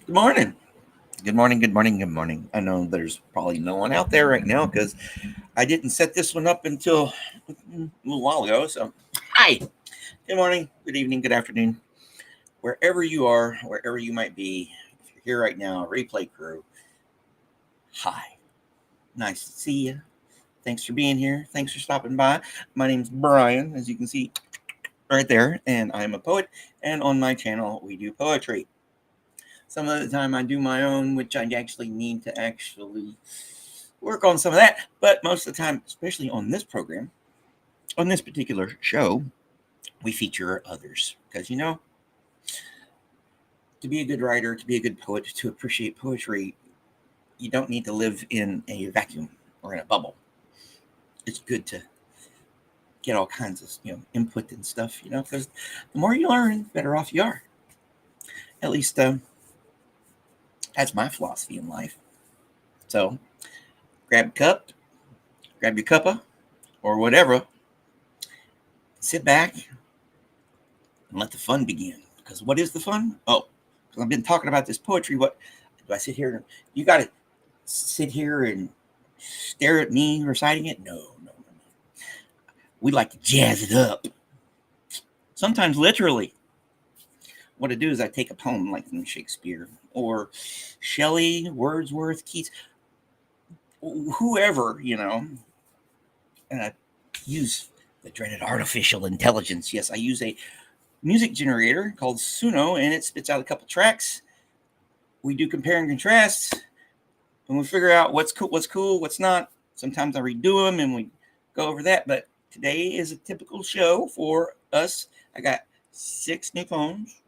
Good morning. Good morning. Good morning. Good morning. I know there's probably no one out there right now because I didn't set this one up until a little while ago. So, hi. Good morning. Good evening. Good afternoon. Wherever you are, wherever you might be, if you're here right now, replay crew, hi. Nice to see you. Thanks for being here. Thanks for stopping by. My name's Brian, as you can see right there, and I'm a poet. And on my channel, we do poetry. Some of the time I do my own, which I actually need to actually work on some of that. But most of the time, especially on this program, on this particular show, we feature others. Because, to be a good writer, to be a good poet, to appreciate poetry, you don't need to live in a vacuum or in a bubble. It's good to get all kinds of, input and stuff, because the more you learn, the better off you are. At least that's my philosophy in life. So grab a cup, grab your cuppa, or whatever, sit back and let the fun begin. Because what is the fun? Oh, because I've been talking about this poetry. What do I sit here and you got to sit here and stare at me reciting it? No, no, no, no. We like to jazz it up. Sometimes literally. What I do is I take a poem like from Shakespeare or Shelley, Wordsworth, Keats, whoever, and I use the dreaded artificial intelligence. Yes, I use a music generator called Suno, and it spits out a couple tracks. We do compare and contrast, and we figure out what's cool, what's not. Sometimes I redo them, and we go over that. But today is a typical show for us. I got six new poems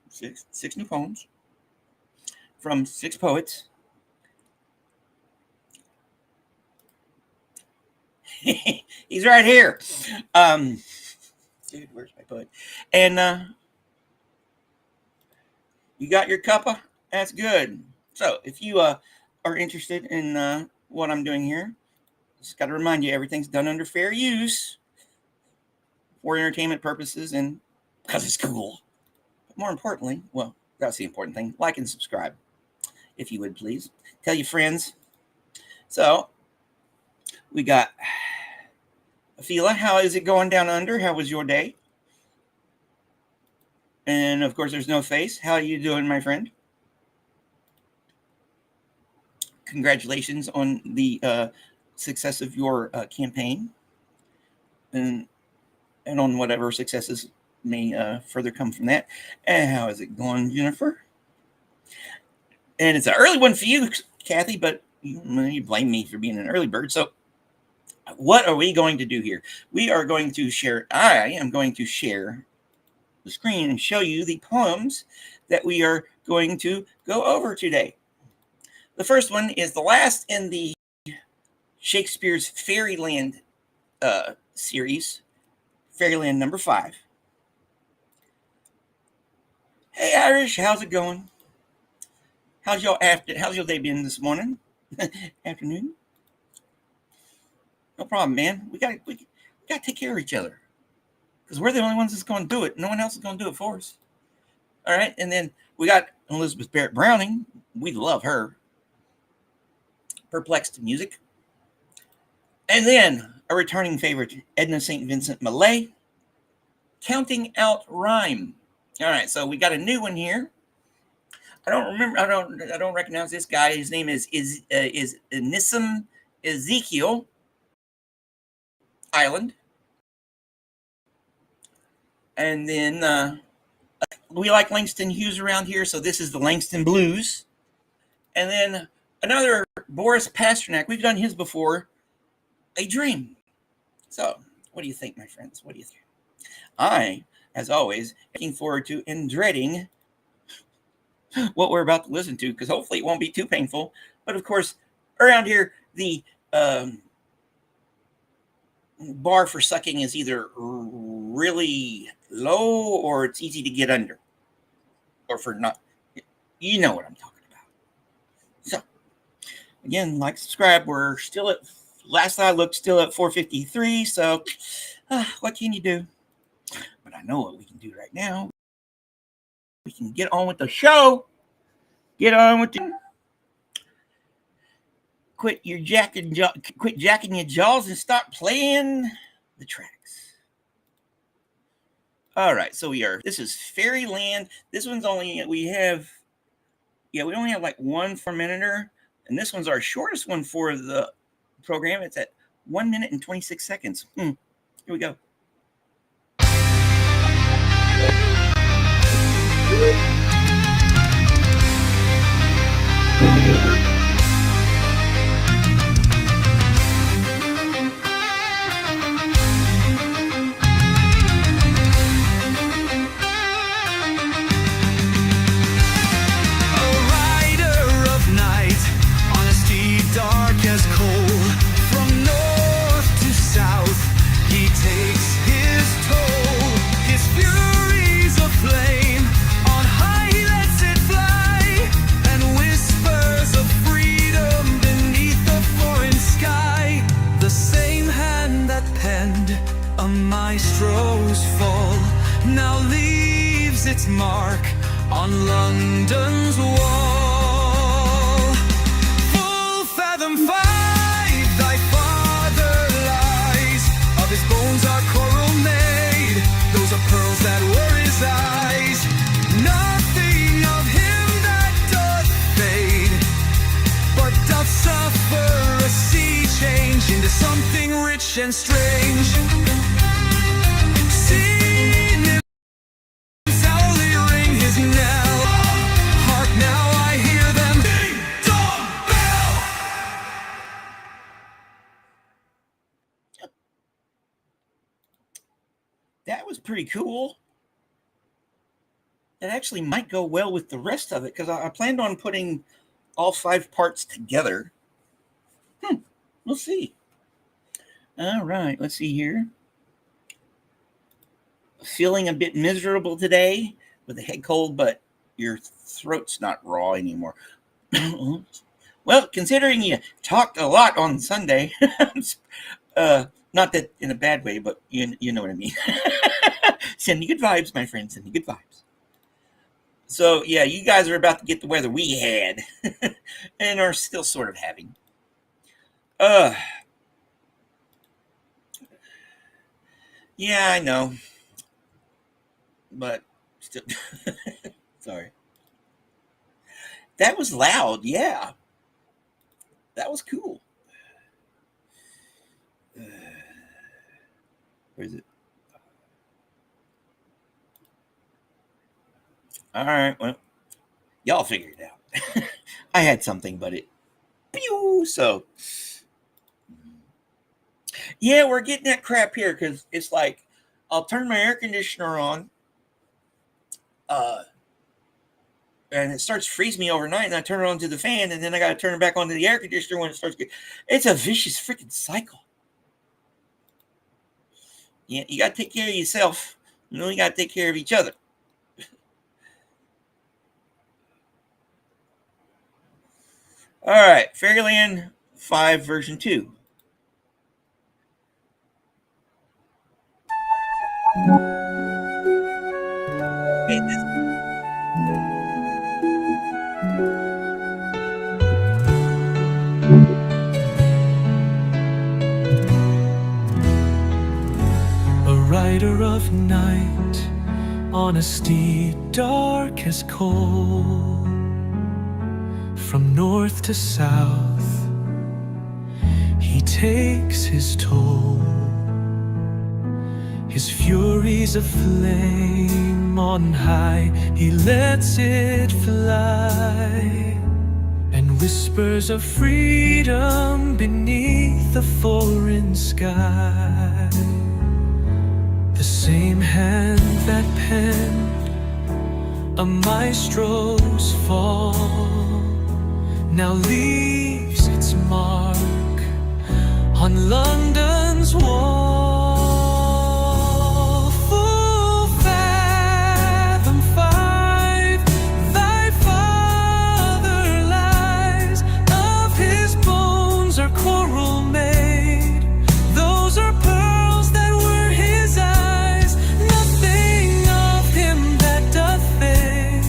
from six poets. He's right here. Dude, where's my poet? And you got your cuppa? That's good. So if you are interested in what I'm doing here, just got to remind you everything's done under fair use for entertainment purposes and because it's cool. But more importantly, well, that's the important thing. Like and subscribe, if you would please. Tell your friends. So we got Afila. How is it going down under? How was your day? And of course, there's no face. How are you doing, my friend? Congratulations on the success of your campaign, and on whatever successes may further come from that. And how is it going, Jennifer? And it's an early one for you, Kathy, but you blame me for being an early bird. So, what are we going to do here? We are going to share, I am going to share the screen and show you the poems that we are going to go over today. The first one is the last in the Shakespeare's Fairyland series, Fairyland number 5. Hey Irish, how's it going? How's your day been this morning? Afternoon? No problem, man. We gotta take care of each other. Because we're the only ones that's gonna do it. No one else is gonna do it for us. All right, and then we got Elizabeth Barrett Browning. We love her. Perplexed music. And then a returning favorite, Edna St. Vincent Millay, Counting Out Rhyme. All right, so we got a new one here. I don't remember. I don't recognize this guy. His name is Nissim Ezekiel Island. And then we like Langston Hughes around here, so this is the Langston Blues. And then another Boris Pasternak. We've done his before. A Dream. So, what do you think, my friends? What do you think? I, as always, looking forward to and dreading what we're about to listen to, because hopefully it won't be too painful. But of course, around here, the bar for sucking is either really low or it's easy to get under, or for not. You know what I'm talking about. So, again, like, subscribe. We're still at, last I looked, still at 453. So, what can you do? But I know what we can do right now. We can get on with the show. Get on with the quit jacking your jaws and start playing the tracks. All right, so this is Fairyland. This one's only, we only have like 1 4-minute, and this one's our shortest one for the program. It's at 1 minute and 26 seconds. Here we go. Maestro's fall now leaves its mark on London's wall. Full fathom 5 thy father lies, of his bones are coral made, those are pearls that were his eyes. Nothing of him that doth fade, but doth suffer a sea change into something rich and strange. That was pretty cool. It actually might go well with the rest of it because I planned on putting all 5 parts together. We'll see. All right, let's see here. Feeling a bit miserable today with a head cold, but your throat's not raw anymore. Well, considering you talked a lot on Sunday, not that in a bad way, but you know what I mean. Send me good vibes, my friend. Send me good vibes. So, yeah, you guys are about to get the weather we had and are still sort of having. Yeah, I know. But still, sorry. That was loud, yeah. That was cool. Where is it? All right, well, y'all figure it out. I had something, but it, pew, so. Yeah, we're getting that crap here because it's like, I'll turn my air conditioner on, and it starts freezing me overnight, and I turn it on to the fan, and then I got to turn it back on to the air conditioner when it starts getting, it's a vicious freaking cycle. Yeah, you got to take care of yourself. You know, you got to take care of each other. All right, Fairyland 5 version 2. Okay, A rider of night on a steed dark as coal, from north to south he takes his toll. His fury's a flame on high, he lets it fly, and whispers of freedom beneath the foreign sky. The same hand that penned a maestro's fall now leaves its mark on London's wall. Full fathom 5 thy father lies, of his bones are coral made, those are pearls that were his eyes. Nothing of him that doth fade,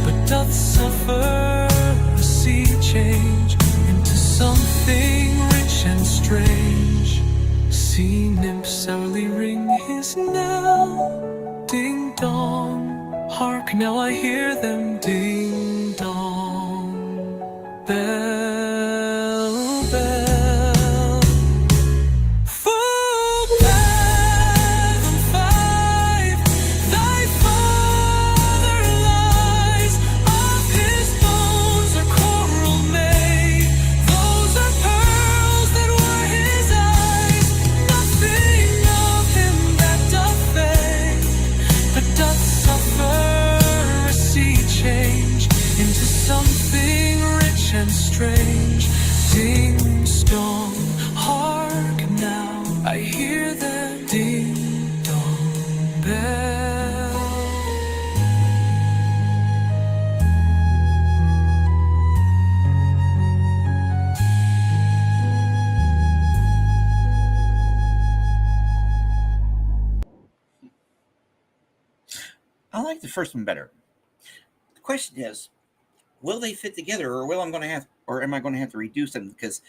but doth suffer change into something rich and strange. See nymphs sourly ring his knell, ding dong, hark now I hear them ding dong, bell, bell. Full fathom five, thy father lies, of his bones are coral made, those are pearls that were his eyes. Nothing of him that doth fade, but doth suffer a sea change into something rich and strange. Ding dong, hark now, I hear the ding dong bell. I like the first one better. The question is, will they fit together, or am I going to have to reduce them? Because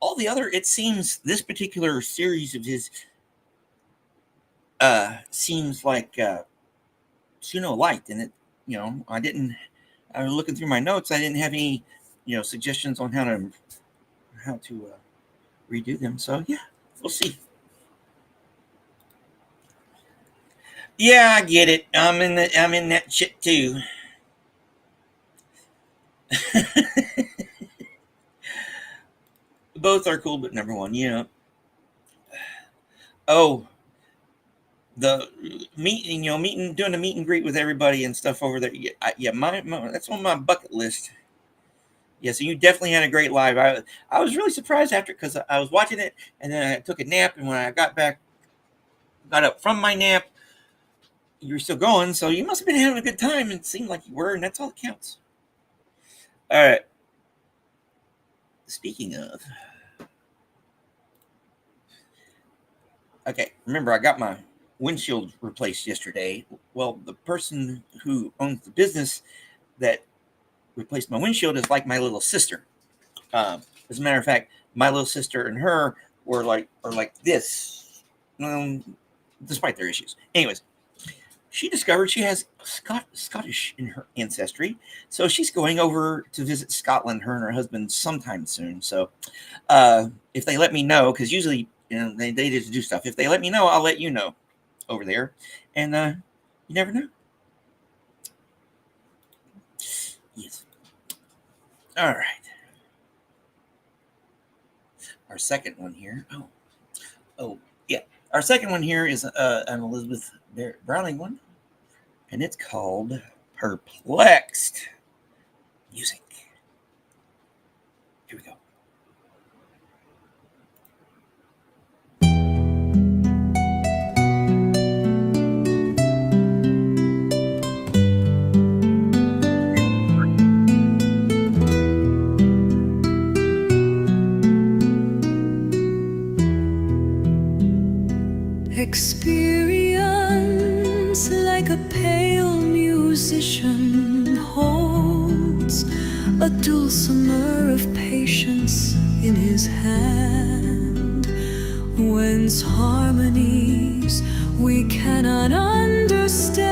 all the other, it seems this particular series of his seems like Suno liked, and it, I was looking through my notes. I didn't have any, suggestions on how to redo them. So yeah, we'll see. Yeah, I get it. I'm in that shit too. Both are cool, but number one, Oh, the doing a meet and greet with everybody and stuff over there. Yeah, my that's on my bucket list. Yeah, so you definitely had a great live. I was really surprised after, because I was watching it and then I took a nap, and when I got up from my nap, you were still going, so you must have been having a good time. It seemed like you were, and that's all that counts. All right. Speaking of, okay, remember I got my windshield replaced yesterday. Well, the person who owns the business that replaced my windshield is like my little sister. As a matter of fact, my little sister and her are like this, despite their issues. Anyways, she discovered she has Scottish in her ancestry, so she's going over to visit Scotland, her and her husband, sometime soon. So if they let me know, because usually they just do stuff. If they let me know, I'll let you know over there, and you never know. Yes. All right. Our second one here. Oh, yeah. Our second one here is an Elizabeth Browning one, and it's called Perplexed Music. Here we go. Experience, like a pale musician, holds a dulcimer of patience in his hand, whence harmonies we cannot understand.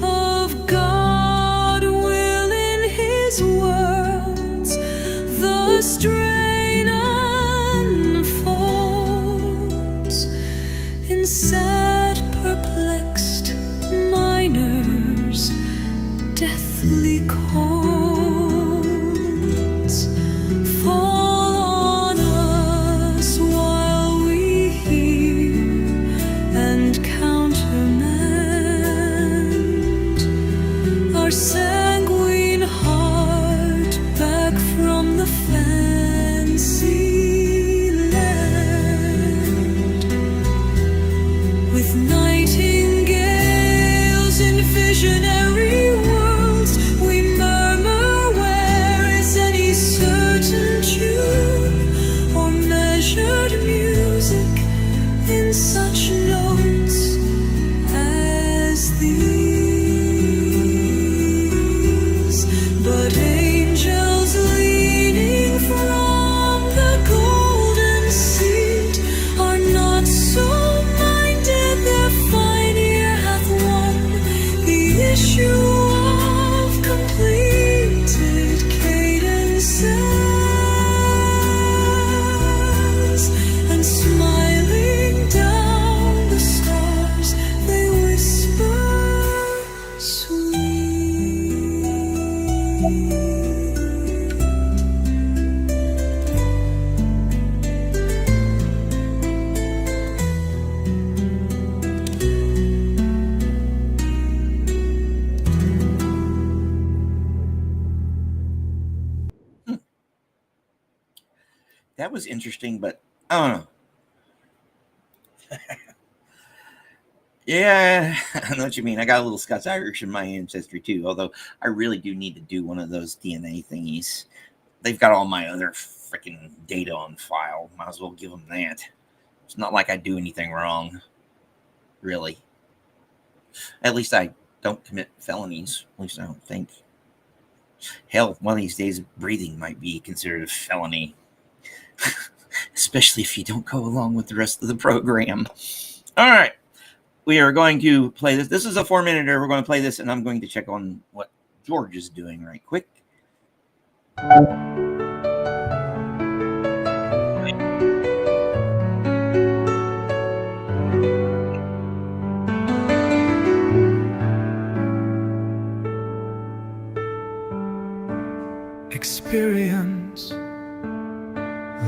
Of God will in his words the strain unfolds, in sad perplexed minors, deathly chords fall on us while we hear and countermand our sanguine heart back from the fancy land, with nightingales in visionary worlds. We murmur, where is any certain tune or measured music in such notes as these? issue of completed cadences, and smiling down the stars, they whisper sweet. That was interesting, but I don't know. Yeah, I know what you mean. I got a little Scots Irish in my ancestry too, although I really do need to do one of those DNA thingies. They've got all my other freaking data on file. Might as well give them that. It's not like I do anything wrong, really. At least I don't commit felonies. At least I don't think. Hell, one of these days, breathing might be considered a felony. Especially if you don't go along with the rest of the program. All right. We are going to play this. This is a 4-minute. We're going to play this, and I'm going to check on what George is doing right quick. Experience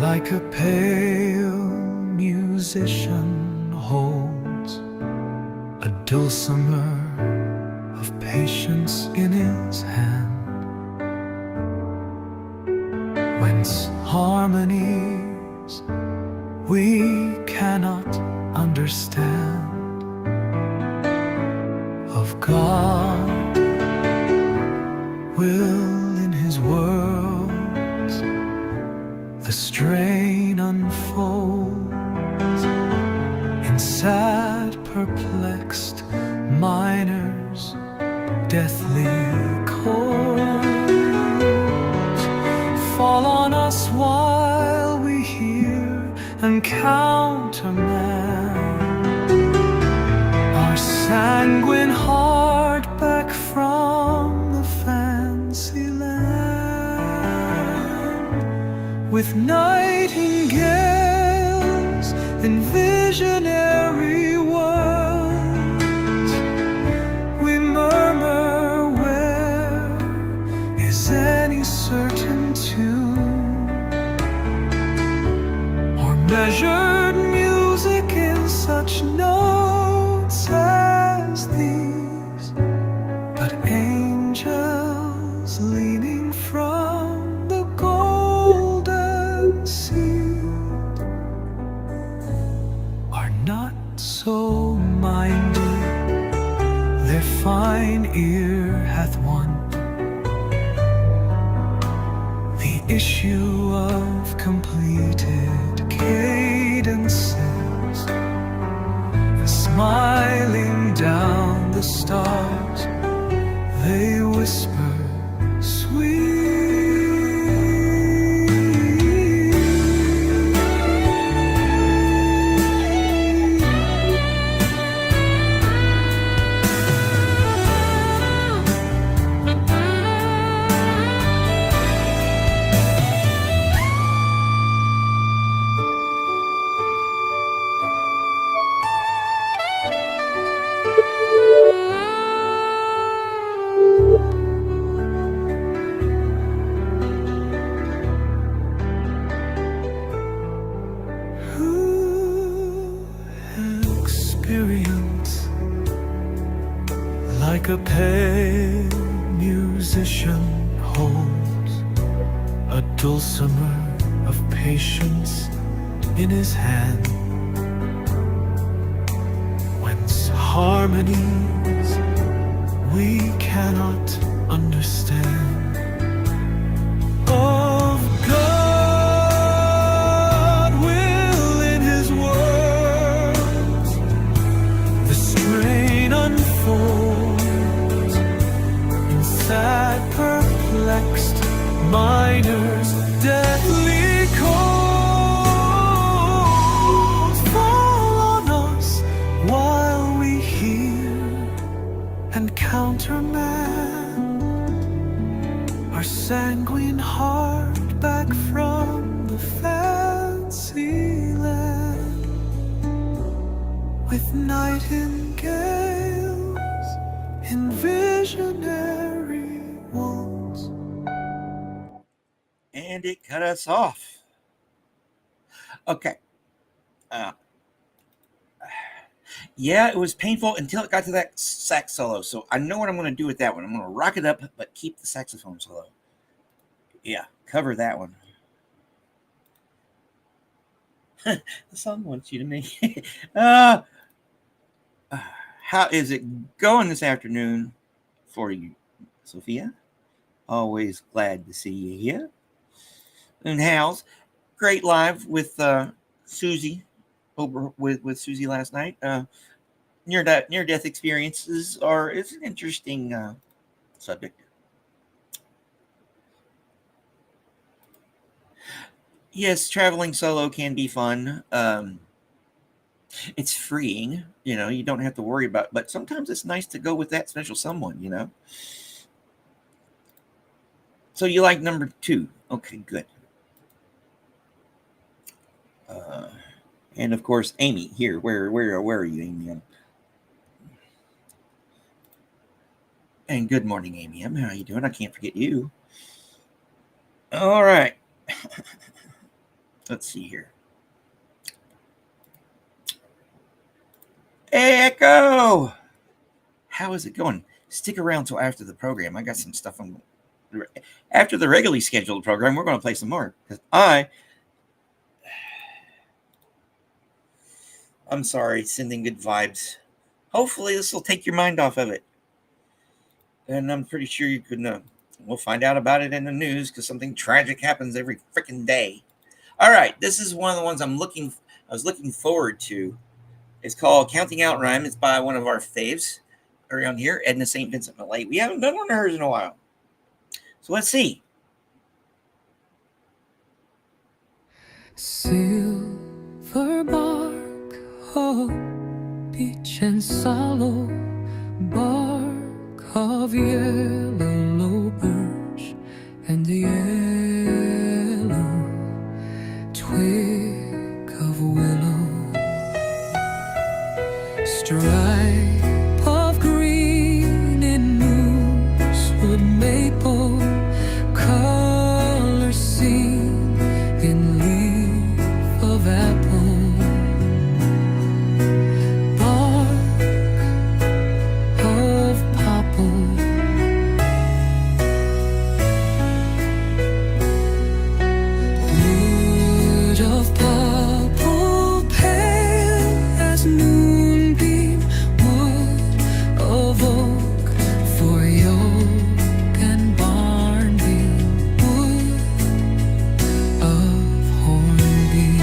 like a pale musician holds a dulcimer of patience in his hand, whence harmonies we cannot understand, of God will in his words the strain unfolds in sad perplexed minors deathly chords fall on us while we hear and countermand our sanguine heart back from the fancy land with nightingales in visionary words. We murmur, where is any certain tune or measured music in such notes as these, but angels leaning from the golden sea are not so minded. Their fine ear hath won the issue of completed cadences, smiling down the stars, they whisper sweet. Experience like a pale musician holds a dulcimer of patience in his hand, whence harmonies we cannot understand, of God will in his words the strain unfolds in sad perplexed minors deathly chords fall on us while we hear and counterman our sanguine heart back from the fancy land with nightingales in visionary waltz. And it cut us off. Okay. Yeah, it was painful until it got to that sax solo. So I know what I'm going to do with that one. I'm going to rock it up, but keep the saxophone solo. Yeah, cover that one. The song wants you to make. How is it going this afternoon for you, Sophia? Always glad to see you here. And Hal's great live with Susie over with Susie last night. Near death experiences is an interesting subject. Yes, traveling solo can be fun. It's freeing, you don't have to worry about, but sometimes it's nice to go with that special someone. So you like number 2. Okay, good. And of course, Amy here. Where are you, Amy? And good morning, Amy. How are you doing? I can't forget you. All right. Let's see here. Hey, Echo! How is it going? Stick around till after the program. I got some stuff after the regularly scheduled program. We're going to play some more because I'm sorry, sending good vibes. Hopefully this will take your mind off of it. And I'm pretty sure you can, we'll find out about it in the news because something tragic happens every freaking day. All right, this is one of the ones I was looking forward to. It's called Counting Out Rhyme. It's by one of our faves around here, Edna St. Vincent Millay. We haven't done one of hers in a while. So let's see. Silver bark, oh, beech and sallow, bark of yellow birch and yellow twig of willow, stripe of green in moosewood maple, color seen in leaf of apple, bark of popple, wood of purple pale as moonbeam, wood of oak for yoke and barn beam, wood of hornbeam,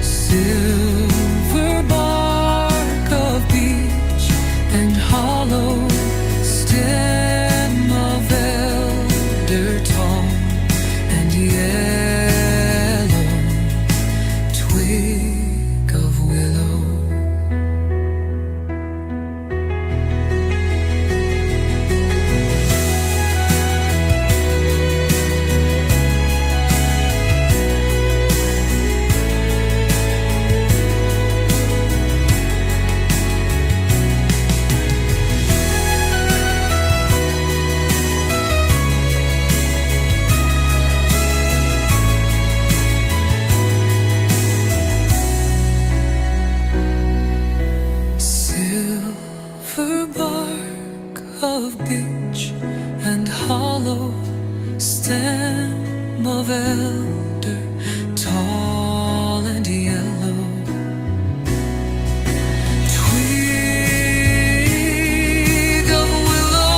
silver bark of beech and hollow stem of elder tall and yellow twig of willow. Silver bark of beech and hollow stem of elder, tall and yellow, twig of willow,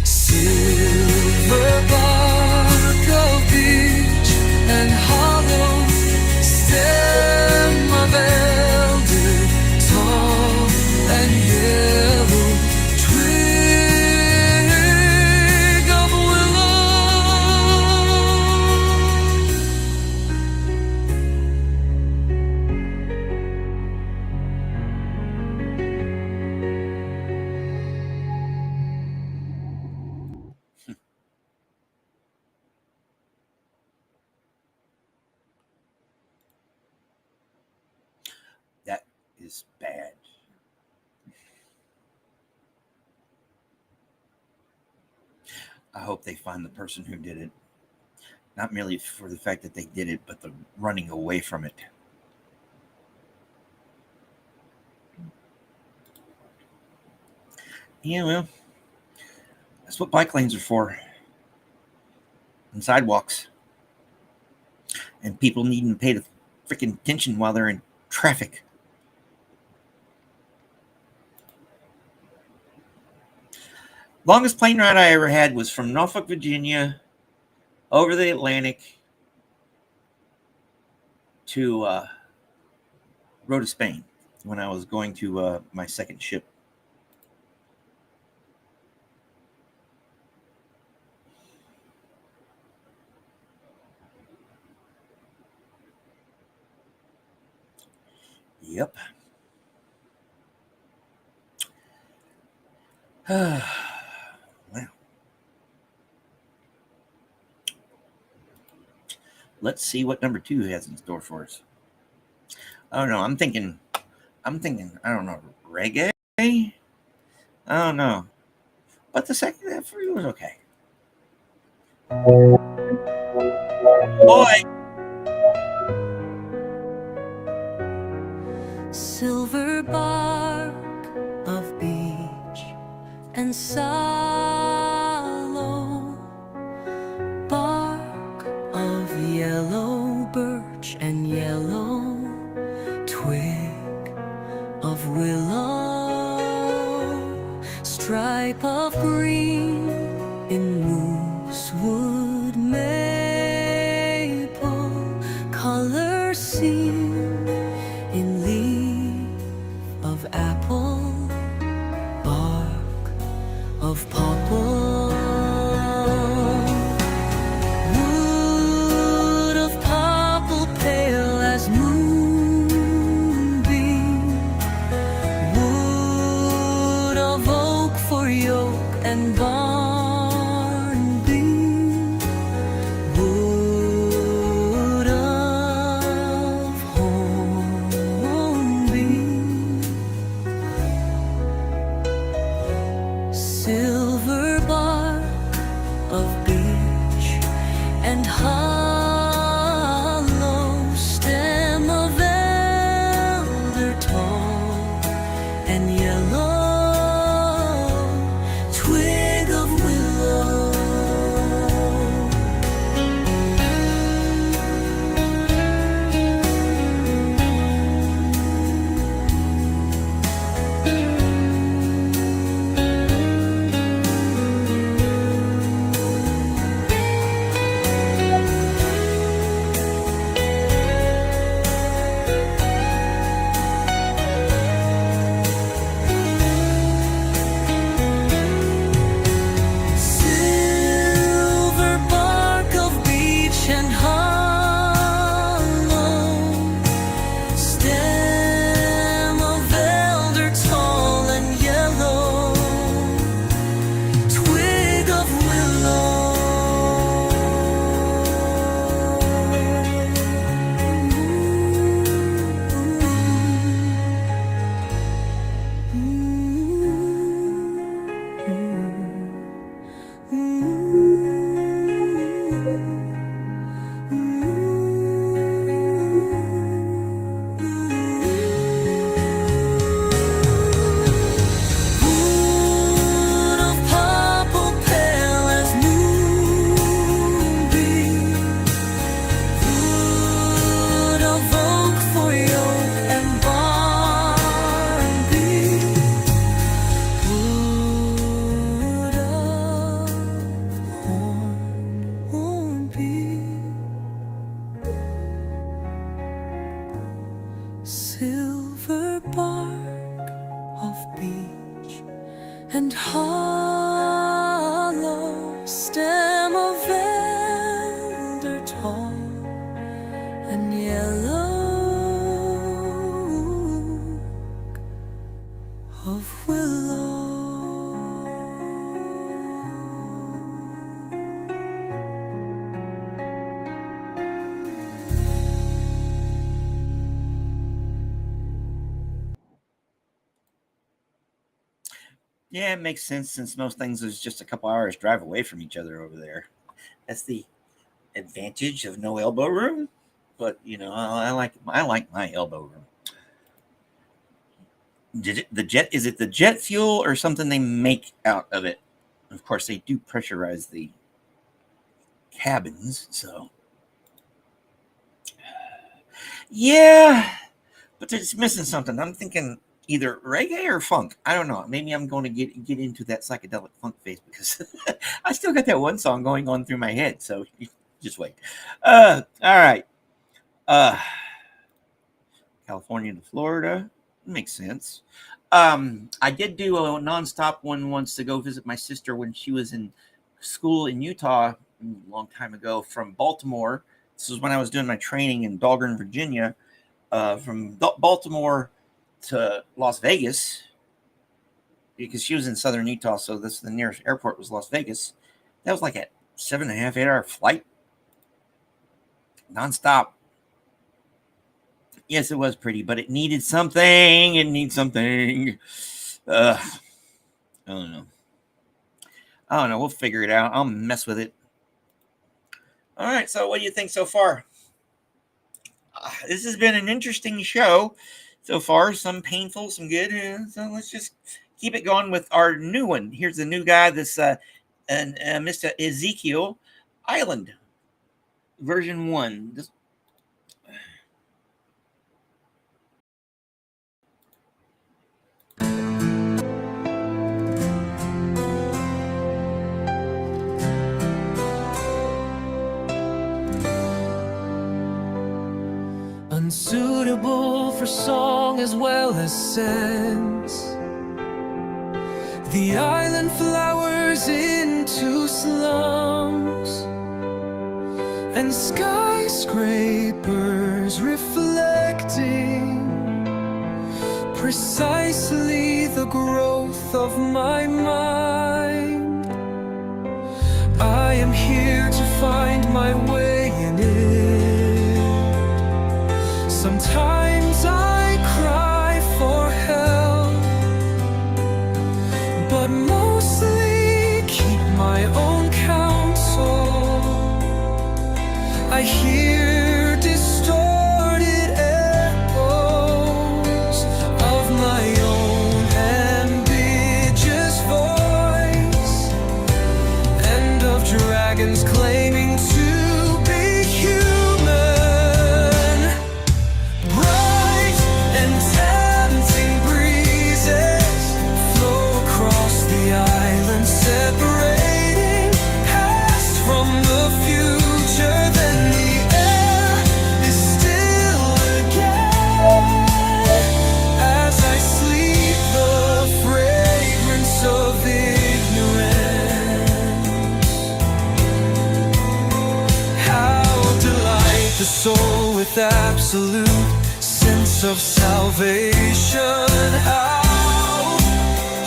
silver bark of beech and hollow stem of elder, tall and yellow, twig of willow. is bad. I hope they find the person who did it. Not merely for the fact that they did it, but the running away from it. Yeah, well, that's what bike lanes are for. And sidewalks. And people needing to pay the freaking attention while they're in traffic. Longest plane ride I ever had was from Norfolk, Virginia, over the Atlantic to Rota, Spain, when I was going to my second ship. Yep. Well, let's see what number 2 has in store for us. Oh no, I'm thinking, I don't know, reggae? I don't know. But the second half for you was okay. Boy! Silver bark of beech and sallow, bark of yellow birch and yellow twig of willow, stripe of green in moosewood maple, color seen in leaf of apple, bark of popple, wood of popple pale as moonbeam, wood of oak for yoke and barn beam, wood of hornbeam, silver bark of beech and hollow stem of elder tall and yellow twig of willow. Silver bark of beech and hollow stem of elder tall and yellow twig of wood of popple pale as moonbeam, wood of oak for yoke and barn beam, wood of hornbeam, silver bark of beech and hollow stem of elder tall and yellow of willow. Yeah, it makes sense since most things is just a couple hours drive away from each other over there. That's the advantage of no elbow room. But I like my elbow room. The jet, is it the jet fuel or something they make out of it? Of course, they do pressurize the cabins, so yeah, but they're just missing something. I'm thinking either reggae or funk. I don't know. Maybe I'm going to get into that psychedelic funk phase because I still got that one song going on through my head. So just wait. All right. Uh, California to Florida makes sense. I did do a nonstop one once to go visit my sister when she was in school in Utah a long time ago from Baltimore. This was when I was doing my training in Dahlgren, Virginia. From Baltimore to Las Vegas because she was in southern Utah, so the nearest airport was Las Vegas. That was like a 7.5, 8 hour flight, nonstop. Yes, it was pretty, but it needed something. It needs something. I don't know. We'll figure it out. I'll mess with it. All right. So, what do you think so far? This has been an interesting show so far. Some painful, some good. So let's just keep it going with our new one. Here's the new guy. This Mr. Ezekiel Island, version 1. Unsuitable for song as well as sense. The island flowers into slums, and skyscrapers reflecting precisely the growth of my mind. I am here to find my way in it. Sometimes I cry for help, but mostly keep my own counsel. I hear distorted echoes of my own ambiguous voice, and of dragons claiming to be human. Bright and tempting breezes flow across the island, separating past from the future. Then the air is still again as I sleep the fragrance of ignorance. How delight the soul with absolute sense of salvation. How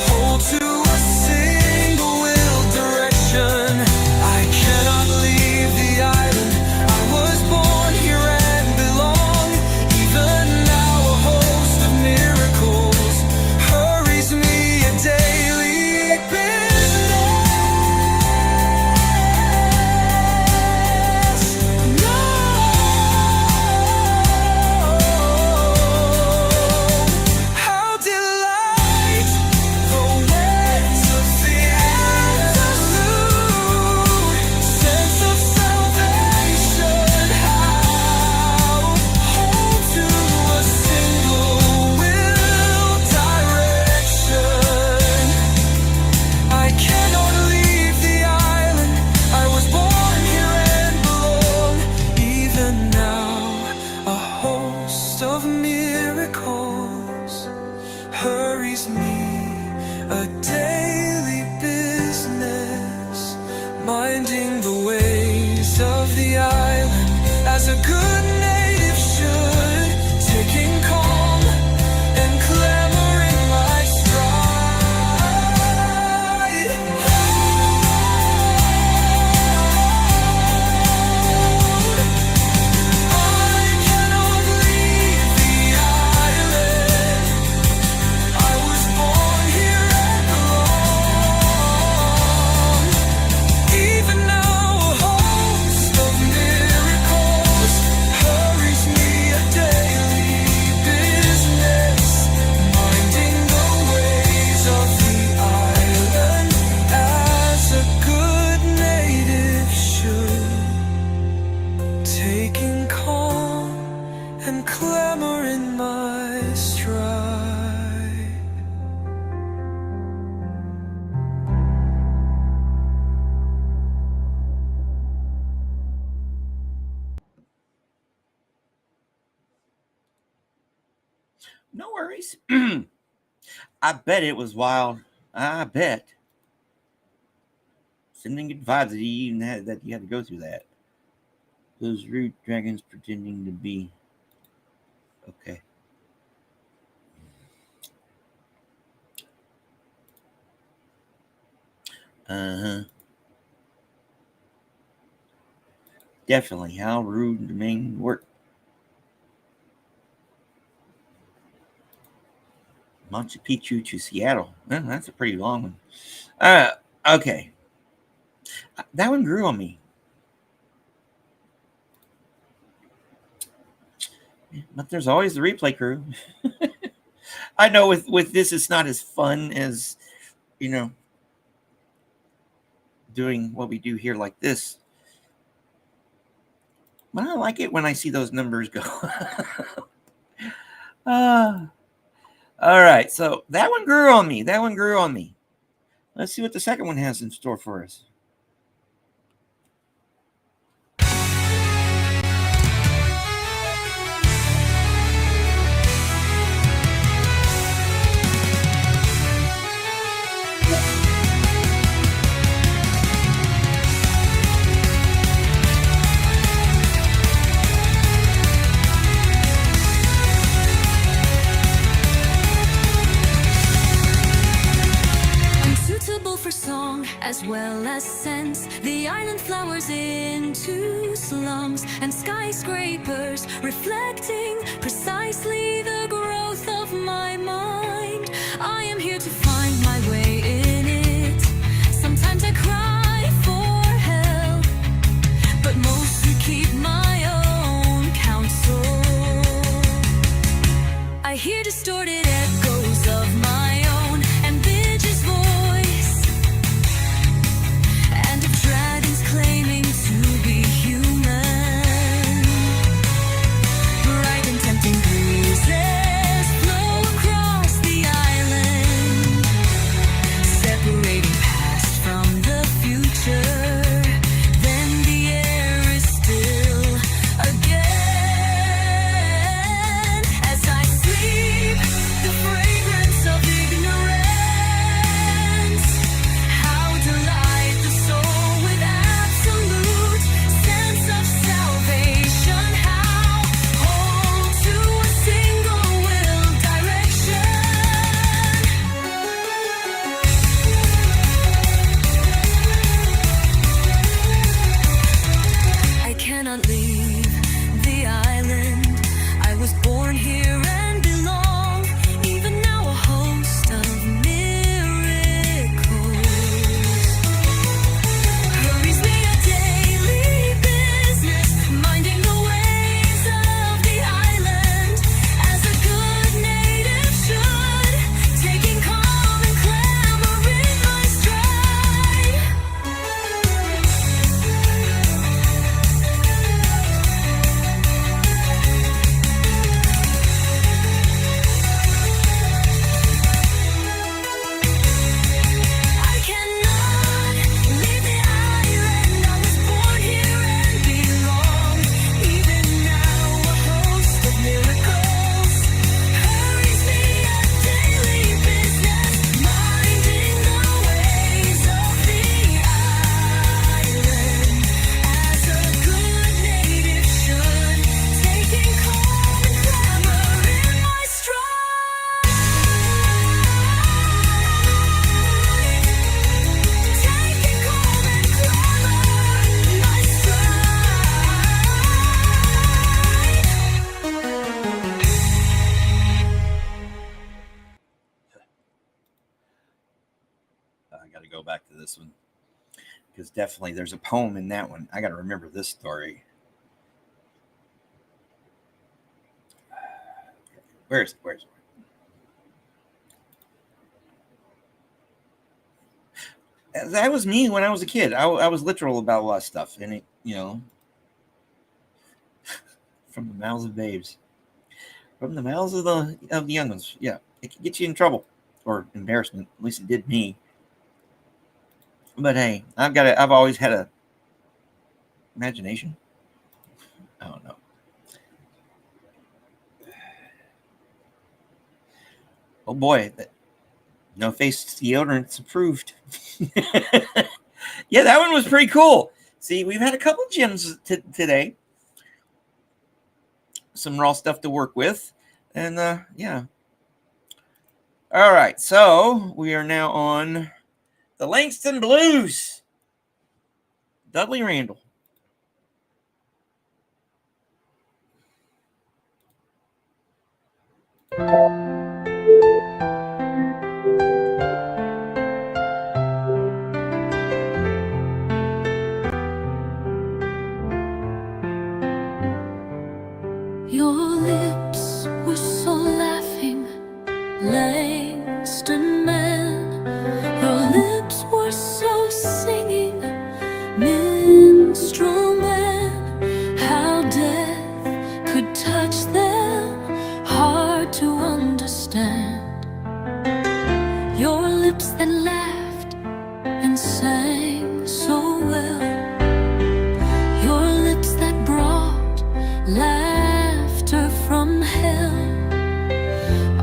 hold to a single will direction. I cannot leave the island. I was born here and belong. Even now a host of miracles hurries me a daily business. No, how delight the waves of the absolute sense of salvation. How hold to a single will direction. I cannot leave the island. I was born here and belong. Even now, a host of miracles hurries me, a daily business, minding the ways of the island as a good native should, taking calm and clamoring my stride. I cannot leave the island. I was born here and belong. stride. No worries. I bet it was wild. I bet. Sending good vibes that you even had to go through that. Those rude dragons pretending to be okay. Uh-huh. Definitely. How rude the main work. Machu Picchu to Seattle. Well, that's a pretty long one. Okay. That one grew on me. But there's always the replay crew. I know with this it's not as fun as, doing what we do here like this. But I like it when I see those numbers go. All right, so that one grew on me. Let's see what the second one has in store for us. As well as sense, the island flowers into slums and skyscrapers, reflecting precisely the growth of my mind. I am here to find my way in it. Sometimes I cry for help, but mostly keep my own counsel. I hear distorted echoes of my own ambiguous voice, and of dragons claiming to be human. Bright and tempting breezes blow across the island, separating past from the future. Then the air is still again. As I sleep, the fragrance of ignorance. How delight the soul with absolute sense of salvation. How hold to a single will direction. I cannot leave the island. I was born here and belong. Even now a host of miracles hurries me a daily business, minding the ways of the island as a good native should, taking calm and clamor in my stride. I cannot leave the island. I was born here and belong. Even now a host of miracles hurries me a daily business, minding the ways of the island as a good native should, taking calm and clamor in my stride. Taking calm and clamor in my I got to go back to this one because definitely there's a poem in that one. I got to remember this story. Where's it? That was me when I was a kid. I was literal about a lot of stuff, and it, from the mouths of babes. from the mouths of the young ones. Yeah, it can get you in trouble or embarrassment. At least it did me. But hey, I've always had a imagination. I don't know. Oh boy, no face deodorant's approved. Yeah, that one was pretty cool. See, we've had a couple gems today. Some raw stuff to work with. And yeah. All right, so we are now on the Langston Blues. Dudley Randall. Your lips were so laughing, Langston man. Your lips were so singing, minstrel man. How death could touch them, hard to understand. Your lips that laughed and sang so well, your lips that brought laughter from hell,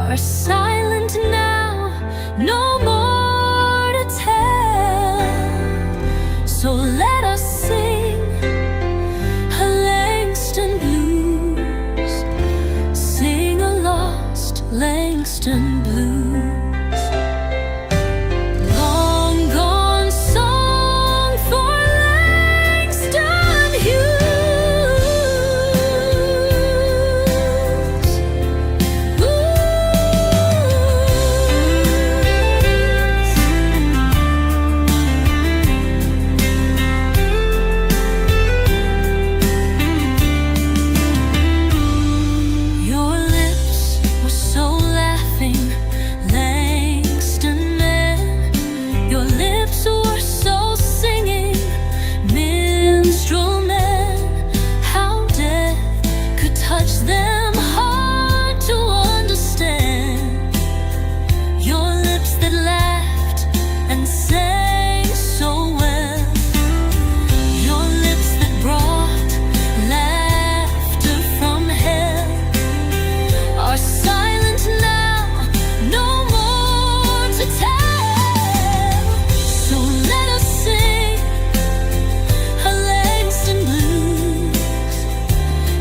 are silent now, no more to tell. So let us sing a Langston blues, sing a lost Langston blues. Long gone song for Langston Hughes. Your lips were so laughing, Langston man. Your lips were so singing, minstrel man. How death could touch them, hard to understand. Your lips that laughed and sang so well, your lips that brought laughter from hell, are silent now, no more to tell. So let us sing a Langston blues,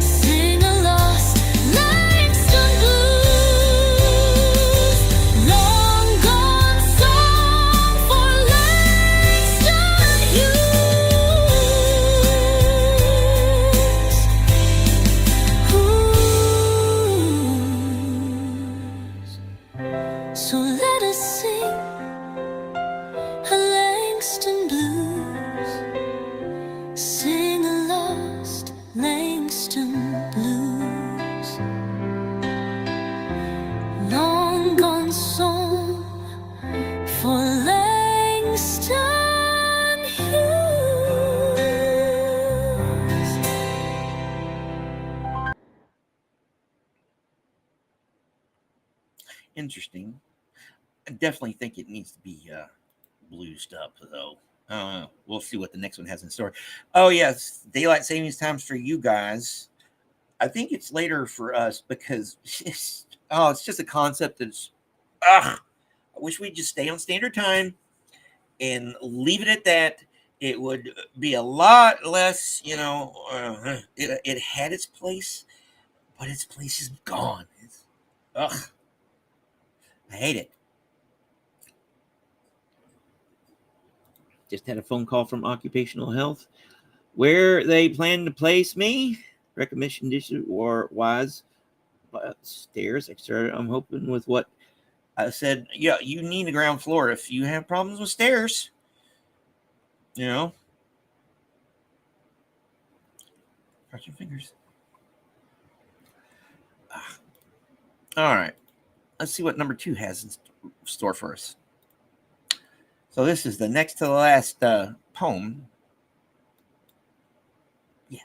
sing a lost Langston blues. Long gone song for Langston Hughes. So let us sing a Langston blues, sing a lost Langston blues. Long gone song for Langston Hughes. Interesting. I definitely think it needs to be bluesed up, though. We'll see what the next one has in store. Oh, yes. Daylight savings times for you guys. I think it's later for us because it's just a concept that's, I wish we'd just stay on standard time and leave it at that. It would be a lot less, it had its place, but its place is gone. I hate it. Just had a phone call from Occupational Health where they plan to place me. Recommendation or wise stairs. I'm hoping with what I said. Yeah, you need a ground floor if you have problems with stairs. Cross your fingers. All right. Let's see what number 2 has in store for us. So this is the next to the last poem. Yeah.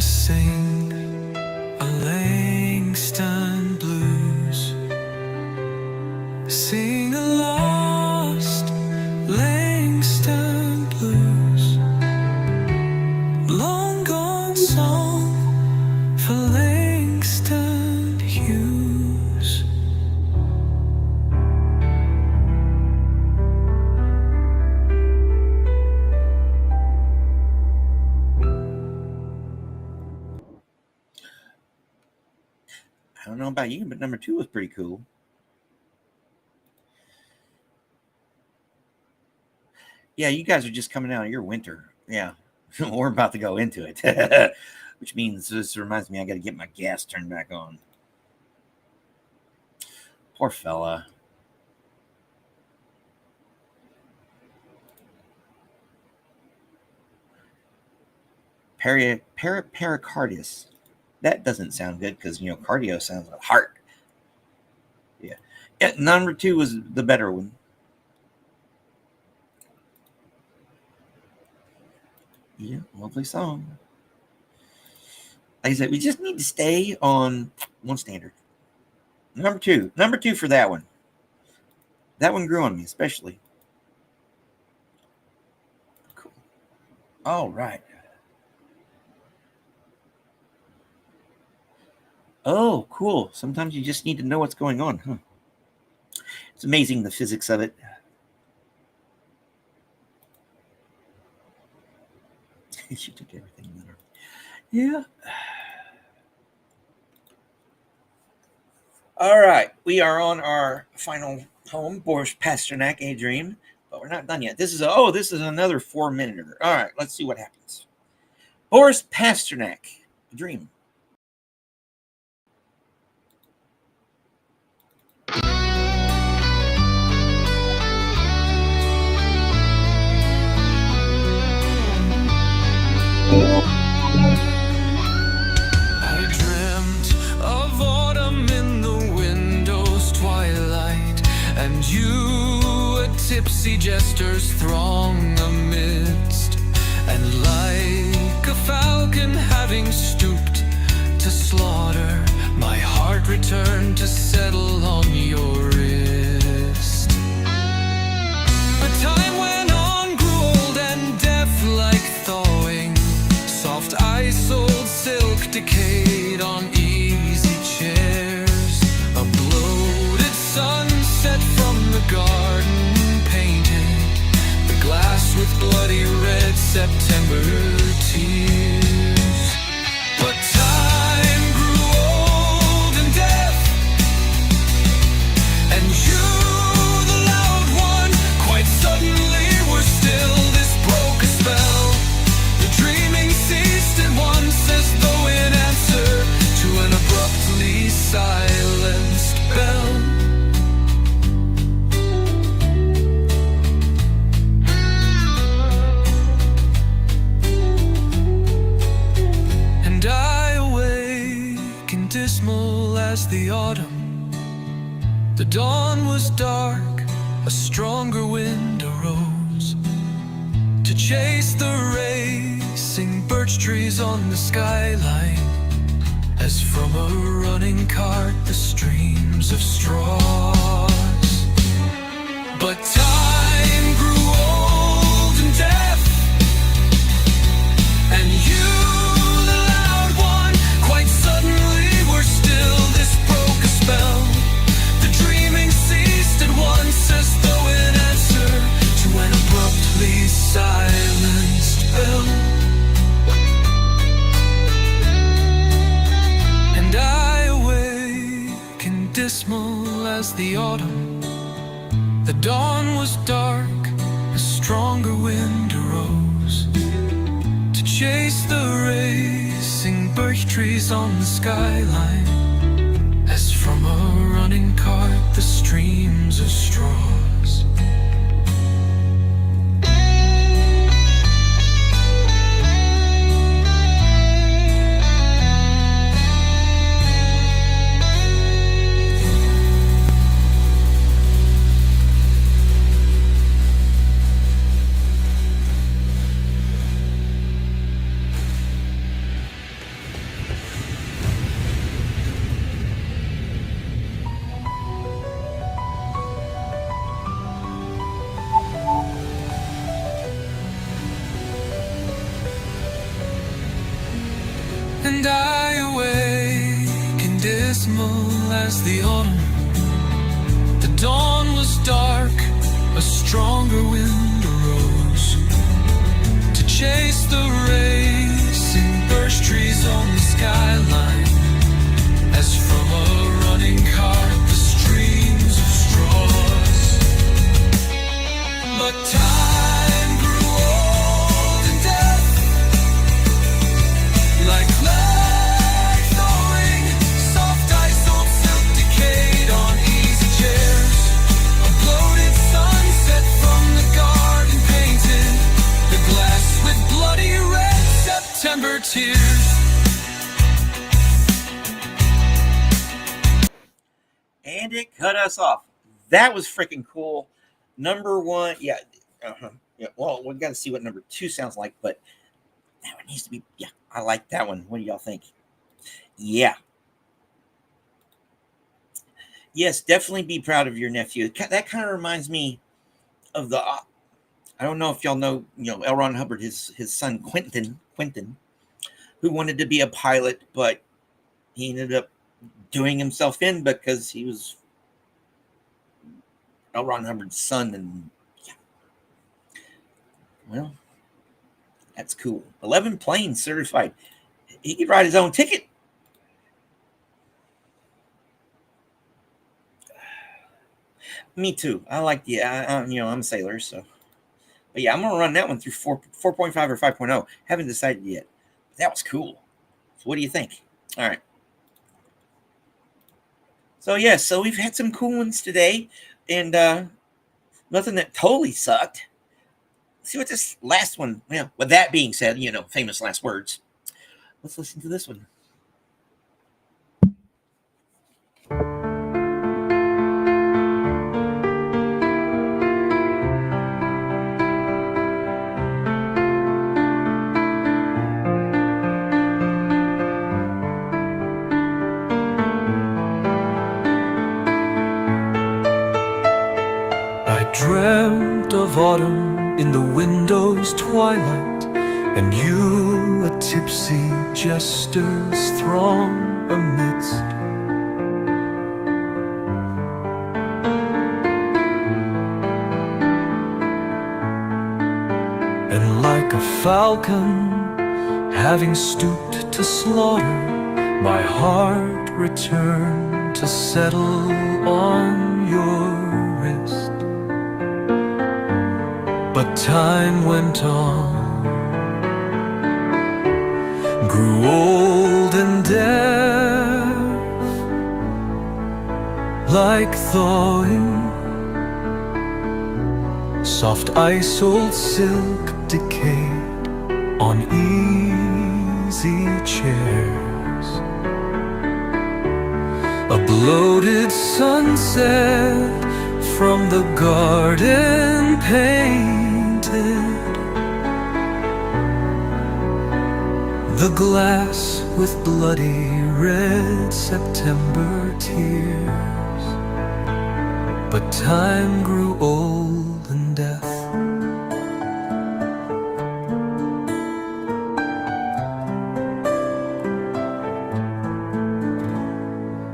sing a Langston blues. Sing a lost Langston blues. Long gone song for Langston Hughes. I don't know about you, but number 2 was pretty cool. Yeah, you guys are just coming out of your winter. Yeah, we're about to go into it, which means this reminds me I got to get my gas turned back on. Poor fella. Pericarditis. That doesn't sound good because, cardio sounds like heart. Yeah. Number 2 was the better one. Yeah, lovely song. Like I said, we just need to stay on one standard. Number two for that one. That one grew on me, especially. Cool. All right. Oh, cool. Sometimes you just need to know what's going on, huh? It's amazing, the physics of it. She took everything with her. Yeah. All right. We are on our final poem, Boris Pasternak, A Dream. But we're not done yet. This is another 4-minute. All right. Let's see what happens. Boris Pasternak, A Dream. I dreamt of autumn in the window's twilight, and you a tipsy jester's throng amidst, and like a falcon having stooped to slaughter, my heart returned to settle on your wrist. But time went on, grew old and deaf like thawing. Soft ice, old silk decayed on easy chairs. A bloated sunset from the garden painted the glass with bloody red September tears. But time grew old and deaf, and you, the loud one, quite suddenly were still. This broke a spell. The dreaming ceased at once, as though in answer to an abruptly silenced bell. And I awakened dismal as the autumn. The dawn was dark, a stronger wind arose to chase the racing birch trees on the skyline, as from a running cart the streams of straws. But time grew old and deaf, and you, the loud one, quite suddenly were still. This broke a spell. The dreaming ceased at once, as though in answer to an abruptly silenced bell. And I awakened dismal as the autumn. The dawn was dark, a stronger wind arose to chase the racing birch trees on the skyline, as from a running cart the streams of straws. and I awakened dismal as the autumn. The dawn was dark, a stronger wind arose to chase the racing birch trees on the skyline, as from a running cart the streams of straws. But time grew old and death, like clay thawing, soft ice, old silk decayed on easy chairs. A bloated sunset from the garden painted the glass with bloody red September tears. And it cut us off. That was freaking cool. Number one, yeah. Yeah. Well, we got to see what number 2 sounds like, but that one needs to be, yeah, I like that one. What do y'all think? Yeah. Yes, definitely be proud of your nephew. That kind of reminds me of the, I don't know if y'all know, L. Ron Hubbard, his son, Quentin, who wanted to be a pilot, but he ended up doing himself in because he was L. Ron Hubbard's son, and yeah. Well, that's cool. 11 planes certified. He could write his own ticket. Me too. I like the, I'm a sailor, so. But yeah, I'm going to run that one through 4.5 or 5.0. Haven't decided yet. But that was cool. So what do you think? All right. So yeah, so we've had some cool ones today, and nothing that totally sucked. Let's see what this last one, yeah, with that being said, famous last words. Let's listen to this one. Dreamt of autumn in the window's twilight, and you a tipsy jester's throng amidst. And like a falcon having stooped to slaughter, my heart returned to settle on your wrist. But time went on, grew old and deaf, like thawing, soft ice, old silk decayed on easy chairs. A bloated sunset from the garden painted the glass with bloody red September tears. But time grew old and death.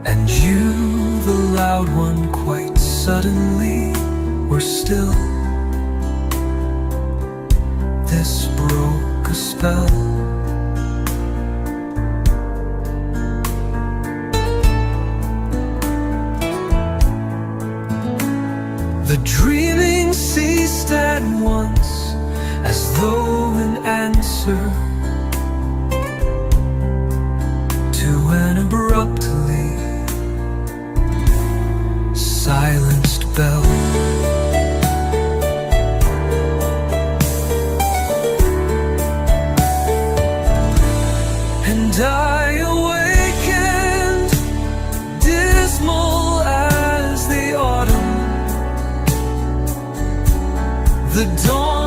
And you, the loud one, quite suddenly were still. This broke a spell. The dreaming ceased at once, as though in answer to an abruptly silenced bell. And I awakened, dismal as the autumn. The dawn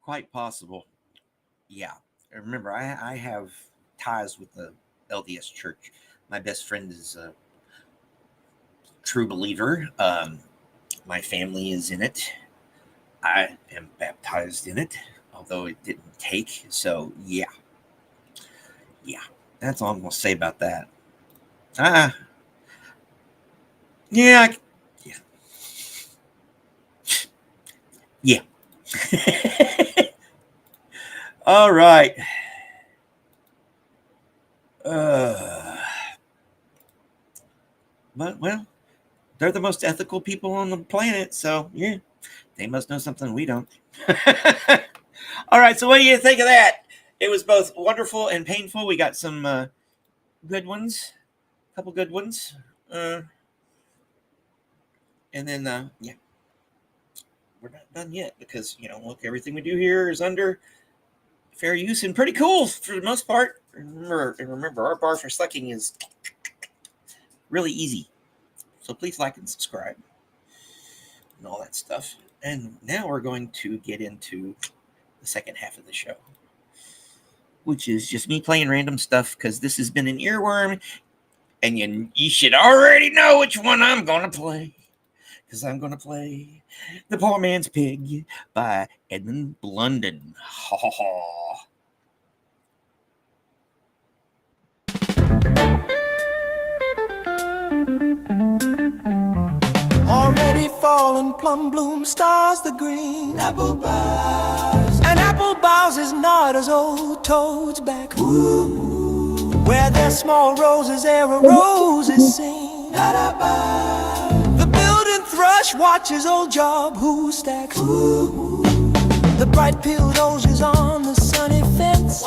quite possible. Yeah. Remember, I have ties with the LDS Church. My best friend is a true believer. My family is in it. I am baptized in it, although it didn't take. So, yeah. Yeah. That's all I'm going to say about that. Yeah. Yeah. Yeah. All right. But, well, they're the most ethical people on the planet. So, yeah, they must know something we don't. All right. So, what do you think of that? It was both wonderful and painful. We got some good ones, a couple good ones. And then, yeah, we're not done yet because, look, everything we do here is under fair use and pretty cool for the most part. Remember, our bar for sucking is really easy. So please like and subscribe and all that stuff. And now we're going to get into the second half of the show, which is just me playing random stuff because this has been an earworm, and you should already know which one I'm going to play. Because I'm going to play The Poor Man's Pig by Edmund Blunden. Ha ha ha. Already fallen plum bloom stars the green apple boughs, and apple boughs is not as old toads back. Ooh. Where there's small roses there are roses sing. The building thrush watches old Job who stacks. Ooh. The bright peeled roses on the sunny fence.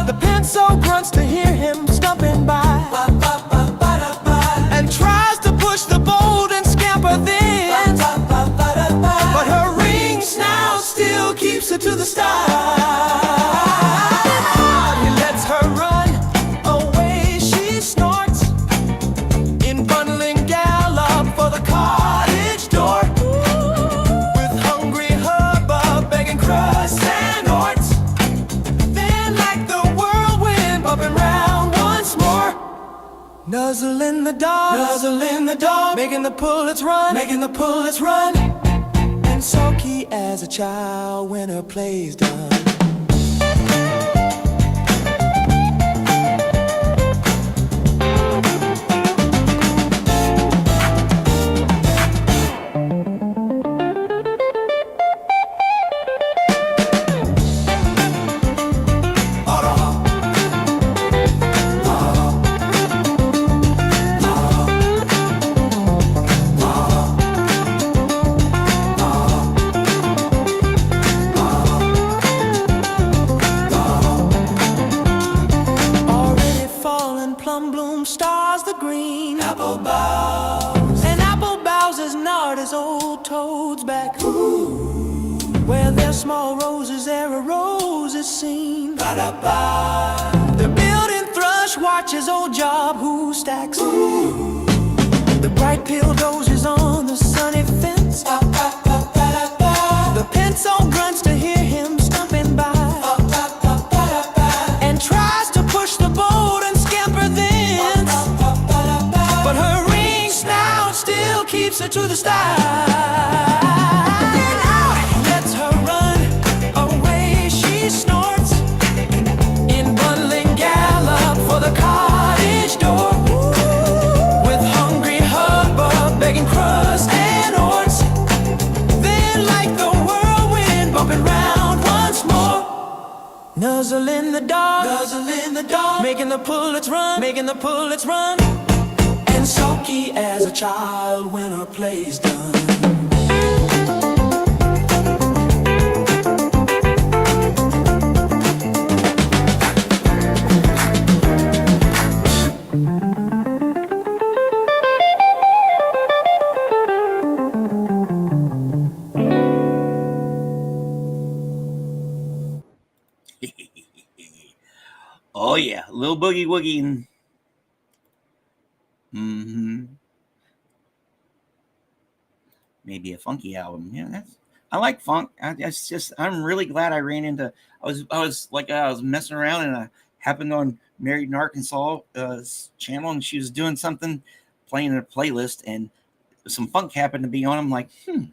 The pencil grunts to hear him stumping by, and tries to push the bold and scamper thence, but her ring snout still keeps her to the start. He lets her run away, she snorts in bundling gallop for the cottage door, with hungry hubbub begging crusts and orts. Then like the whirlwind bumping round once more, nuzzle in the dark, making the pullets run, and sulky as a child when her play's done. Stars the green apple boughs, and apple boughs is not as old toads back. Ooh. Where there's small roses there are roses seen. Ba-da-ba. The building thrush watches old Job who stacks. Ooh. The bright peeled roses on the sunny fence. The pencil grunts to hear him stumping by, and tries to push the boat and scamper thence, but her ring snout still keeps her to the start. Then out lets her run away, she snorts in bundling gallop for the cottage door, with hungry hubbub begging crust and orts. Then like the whirlwind bumping round once more, nuzzle in the dark, making the pullets run, and sulky as a child when her play's done. Oh, yeah. Little Boogie Woogie. Mm-hmm. Maybe a funky album. Yeah, I like funk. I'm really glad I ran into. I was messing around and I happened on Married in Arkansas channel, and she was doing something, playing a playlist, and some funk happened to be on. I'm like, and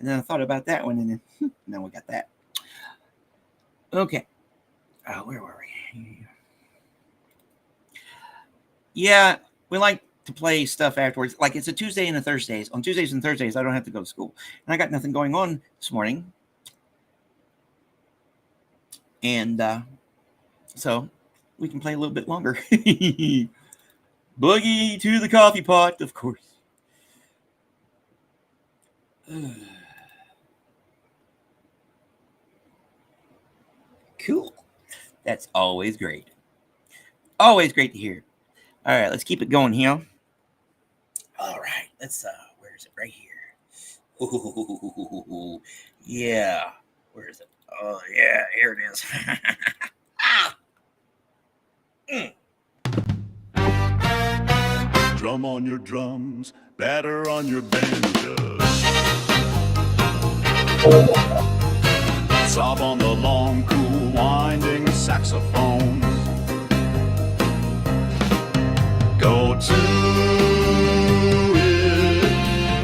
then I thought about that one, and then now we got that. Okay, where were we? Yeah, we like to play stuff afterwards. Like it's a Tuesday and a Thursdays. On Tuesdays and Thursdays, I don't have to go to school, and I got nothing going on this morning, and so we can play a little bit longer. Boogie to the coffee pot, of course. Cool. That's always great. Always great to hear. All right, let's keep it going here. All right, let's where is it? Right here. Ooh, yeah. Where is it? Oh yeah, here it is. Drum on your drums, batter on your banjos. Sob on the long, cool, winding saxophone. Go to it,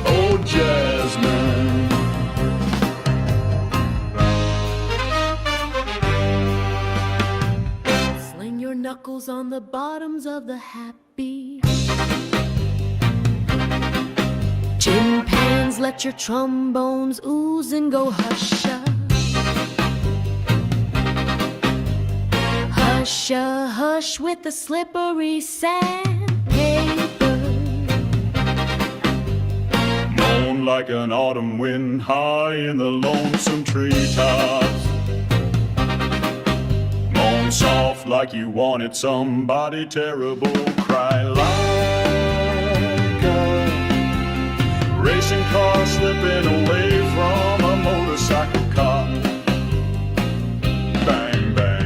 oh Jasmine. Sling your knuckles on the bottoms of the happy. Tin pans, let your trombones ooze and go hush-a. Hush-a, hush with the slippery sandpaper. Moan like an autumn wind high in the lonesome treetops. Moan soft like you wanted somebody terrible. Cry like a racing car slipping away from a motorcycle cop. Bang, bang.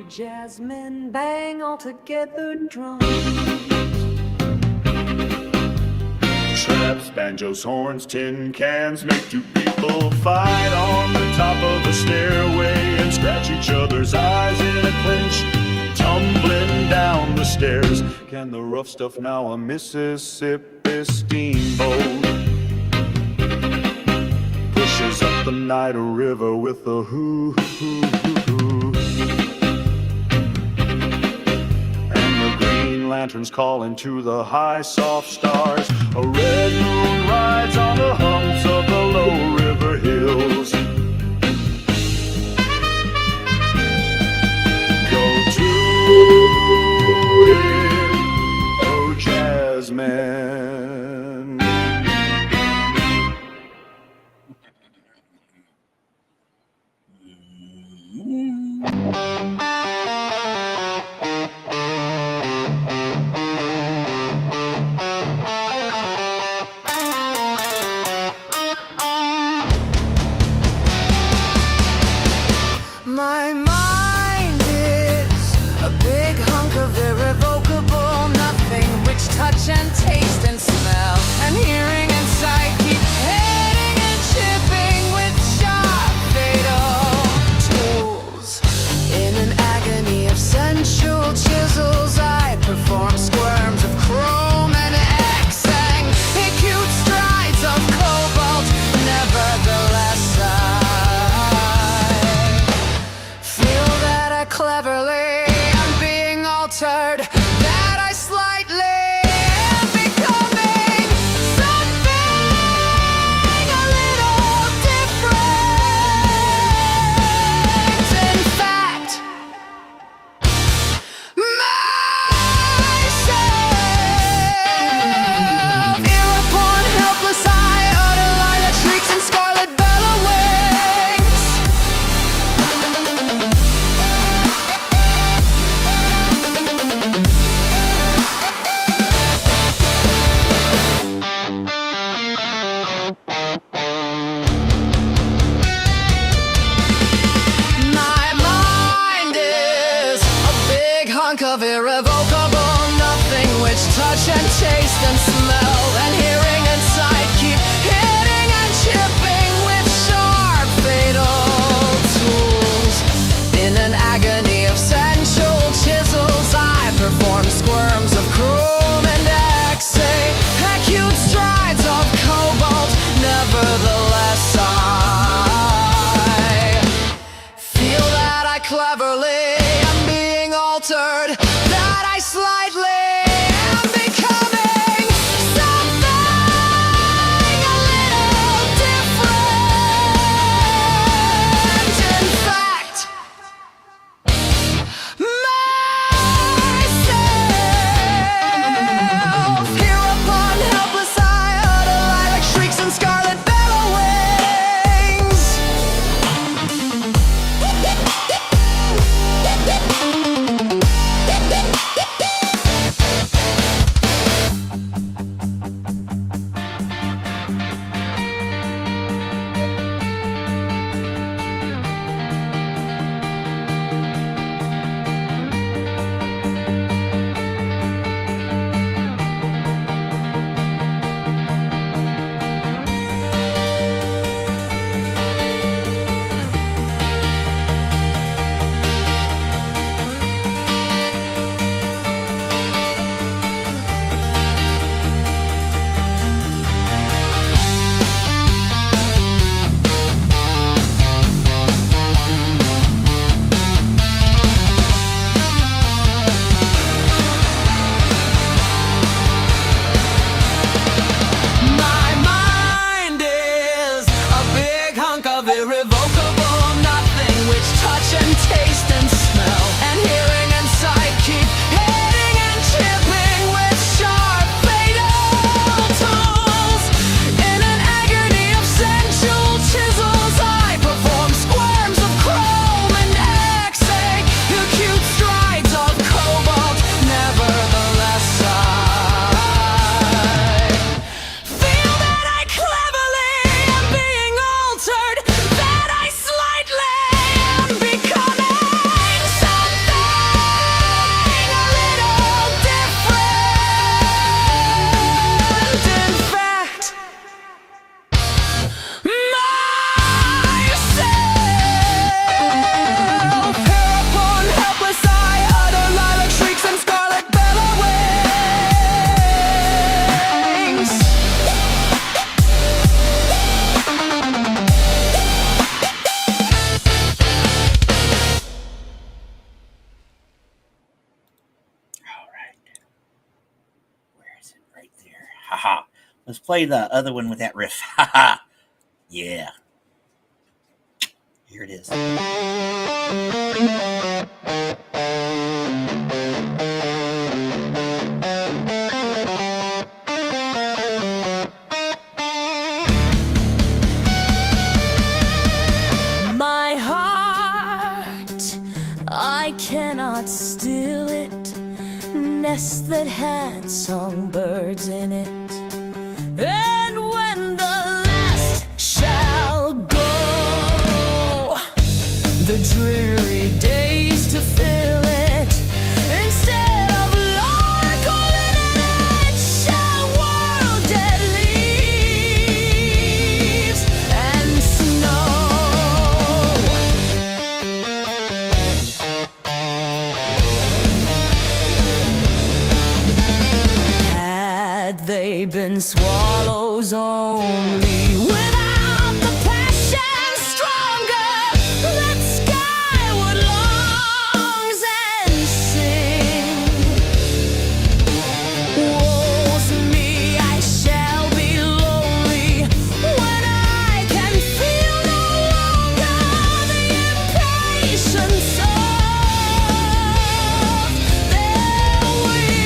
Jasmine bang all together drums. Traps, banjos, horns, tin cans make two people fight on the top of a stairway and scratch each other's eyes in a clinch, tumbling down the stairs. Can the rough stuff now a Mississippi steamboat pushes up the Nida River with a hoo-hoo-hoo-hoo. Lanterns calling to the high soft stars. A red moon rides on the humps of the low river hills. Go to it, oh Jasmine. My mind is a big hunk of irrevocable nothing, which touch and taste and smell and hearing and sight keep hitting and chipping with sharp fatal tools. In an agony of sensual chisels, I perform squirms of chrome and X and acute strides of cobalt. Nevertheless, I feel of irrevocable nothing which touch and taste and smell and hearing and sight keep hitting and chipping with sharp fatal tools. In an agony of sensual chisels I perform squirms of chrome and X-ray, acute strides of cobalt. Nevertheless I feel that I cleverly am being altered, that I slightly am becoming something a little different. In fact, myself. Hereupon helpless I utter lilac shrieks and scarlet bellowings. My mind is a big hunk of irrevocable nothing which touch and taste and smell and hearing and sight keep hitting and chipping with sharp fatal tools. In an agony of sensual chisels I perform squirms of chrome and X-ray, acute strides of cobalt. Nevertheless I feel that I cleverly am being altered, that I slightly am becoming something a little different. In fact, myself. Hereupon helpless I utter lilac shrieks and scarlet bellowings. All right. Where is it? Right there. Haha. Let's play the other one with that riff. Haha. Yeah. Here it is. My heart, I cannot still it. Nest that had songbirds in it. And when the last shall go, the dreary days to fill it, instead of lark in it, shall whirl dead leaves and snow. Had they been swallows only, without the passion stronger that skyward longs and sings. Woe's me, I shall be lonely when I can feel no longer the impatience of their wings.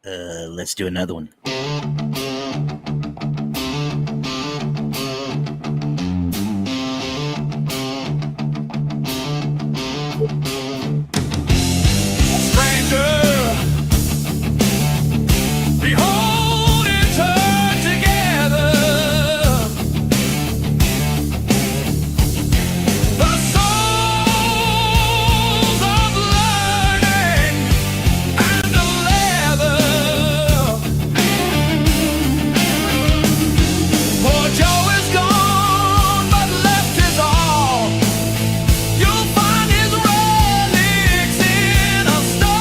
Let's do another one. Behold it turn together. The souls of learning and the leather. Poor Joe is gone, but left his all. You'll find his relics in a star.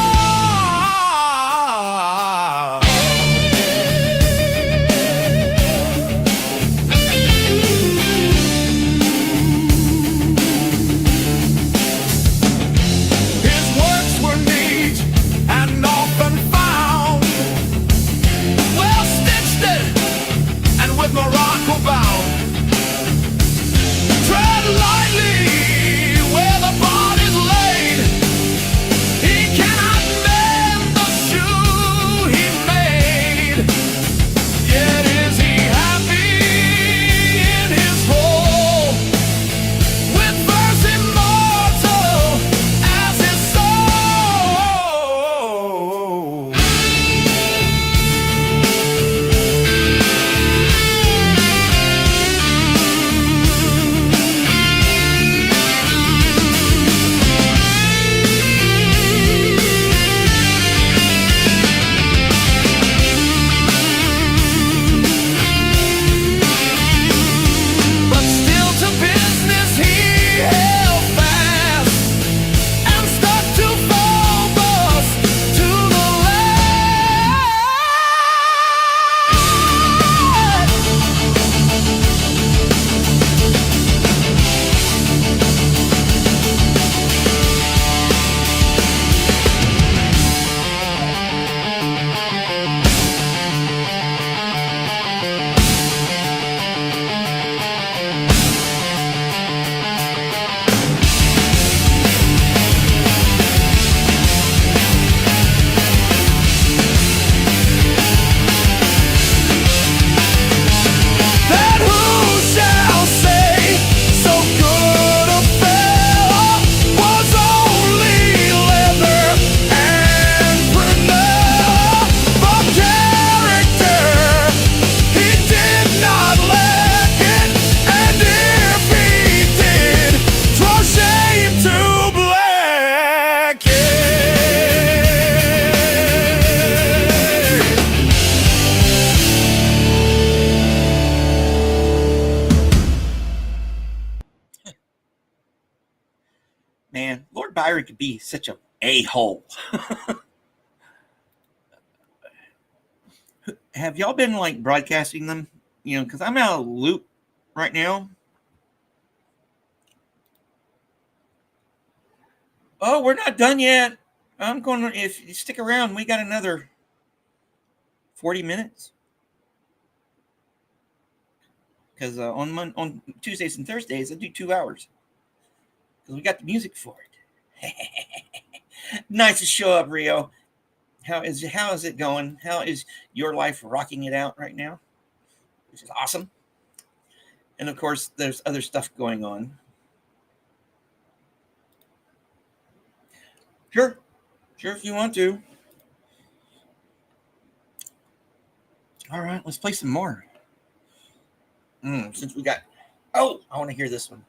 His works were neat and often found, well stitched and with morocco bound. Tread lightly where the body's laid. He cannot mend the shoe he made. Yet is he happy in his hole, with verse immortal as his soul. But still to business he held fast and stuck to Phobos to the that who shall say so good a fellow was only leather and prunella. For character he did not lack it, and if he did, 'twas shame to black it. Man, Lord Byron could be such a a-hole. Have y'all been like broadcasting them? You know, because I'm out of loop right now. Oh, we're not done yet. I'm going to, if you stick around, we got another 40 minutes. Because on Tuesdays and Thursdays, I do 2 hours. Because we got the music for it. Nice to show up, Rio. How is it going? How is your life rocking it out right now? Which is awesome. And of course, there's other stuff going on. Sure if you want to. All right, let's play some more. Since we got, I want to hear this one.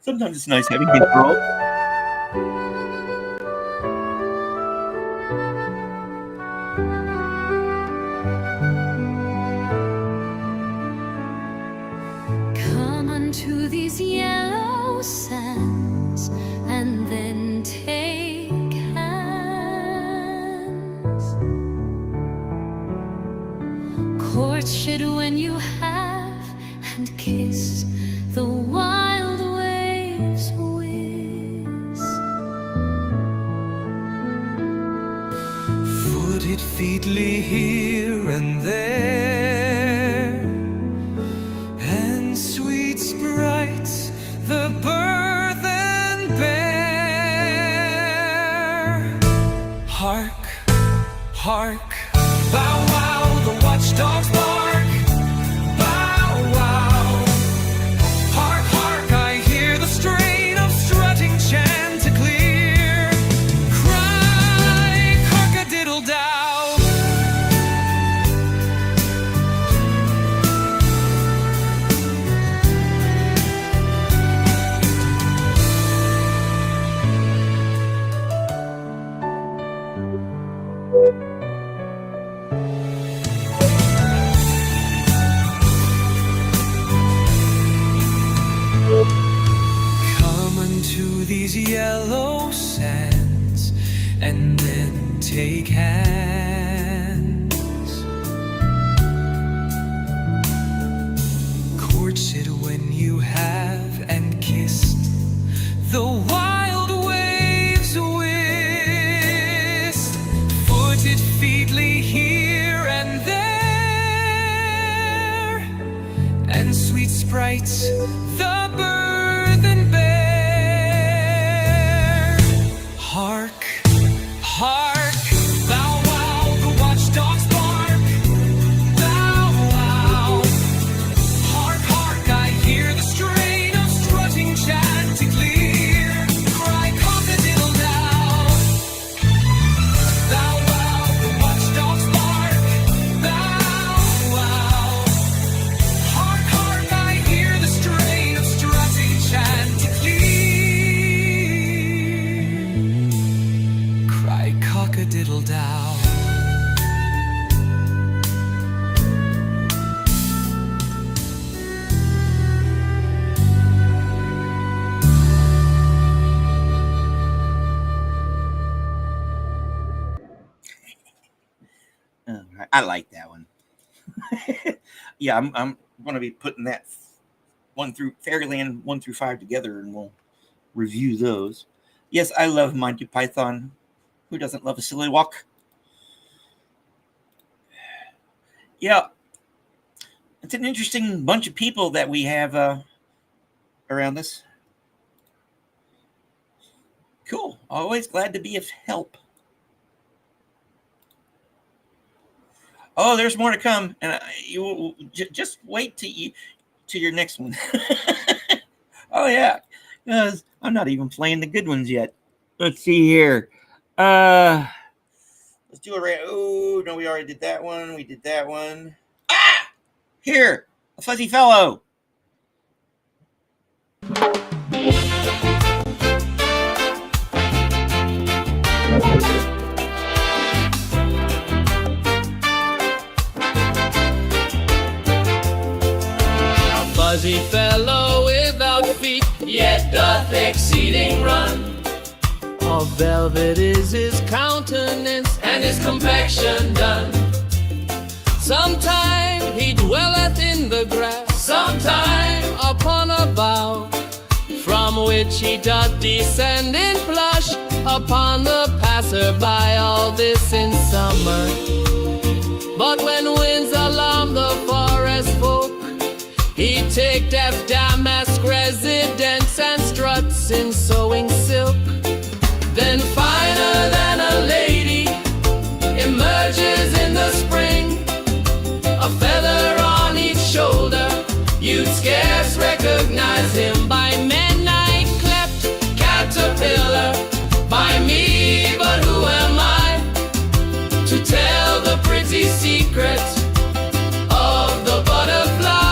Sometimes it's nice having good girl. Come unto these yellow sands and then take hands. Courtship when you have, and kiss the wild waves whiz. Footed featly here and there, and sweet sprites the birth and bear. Hark, bow wow, the watchdogs bark. Bow wow. Hark, hark, I hear the strain of strutting chanticleer. Cry, cock-a-diddle-dow. Come unto these yellow sands and then take hands. Courts it when you have and kissed the wild waves whist. Footed featly here and there, and sweet sprites the burthen bear. Hark, hark, bow wow, the watchdogs bark. Bow wow. Hark, hark, I hear the strain of strutting chanticleer. Cry cock-a-diddle-dow. Bow wow, the watchdogs bark. Bow wow. Hark, hark, I hear the strain of strutting chanticleer. Cry cock-a-diddle-dow. I like that one. Yeah, I'm going to be putting that Fairyland 1 through 5 together, and we'll review those. Yes, I love Monty Python. Who doesn't love a silly walk? Yeah, it's an interesting bunch of people that we have around us. Cool. Always glad to be of help. Oh, there's more to come, and you just wait to your next one. Oh yeah, because I'm not even playing the good ones yet. Let's see here. Let's do a oh no, we already did that one. We did that one. Ah, here, a fuzzy fellow. Fuzzy fellow without feet, yet doth exceeding run. Of velvet is his countenance, and his complexion done. Sometime he dwelleth in the grass, sometime upon a bough, from which he doth descend in blush upon the passer-by. All this in summer, but when winds alarm the forest folk, he take deaf damask residence and struts in sewing silk. Then finer than a lady emerges in the spring, a feather on each shoulder, you'd scarce recognize him. By midnight cleft caterpillar, by me, but who am I to tell the pretty secret of the butterfly?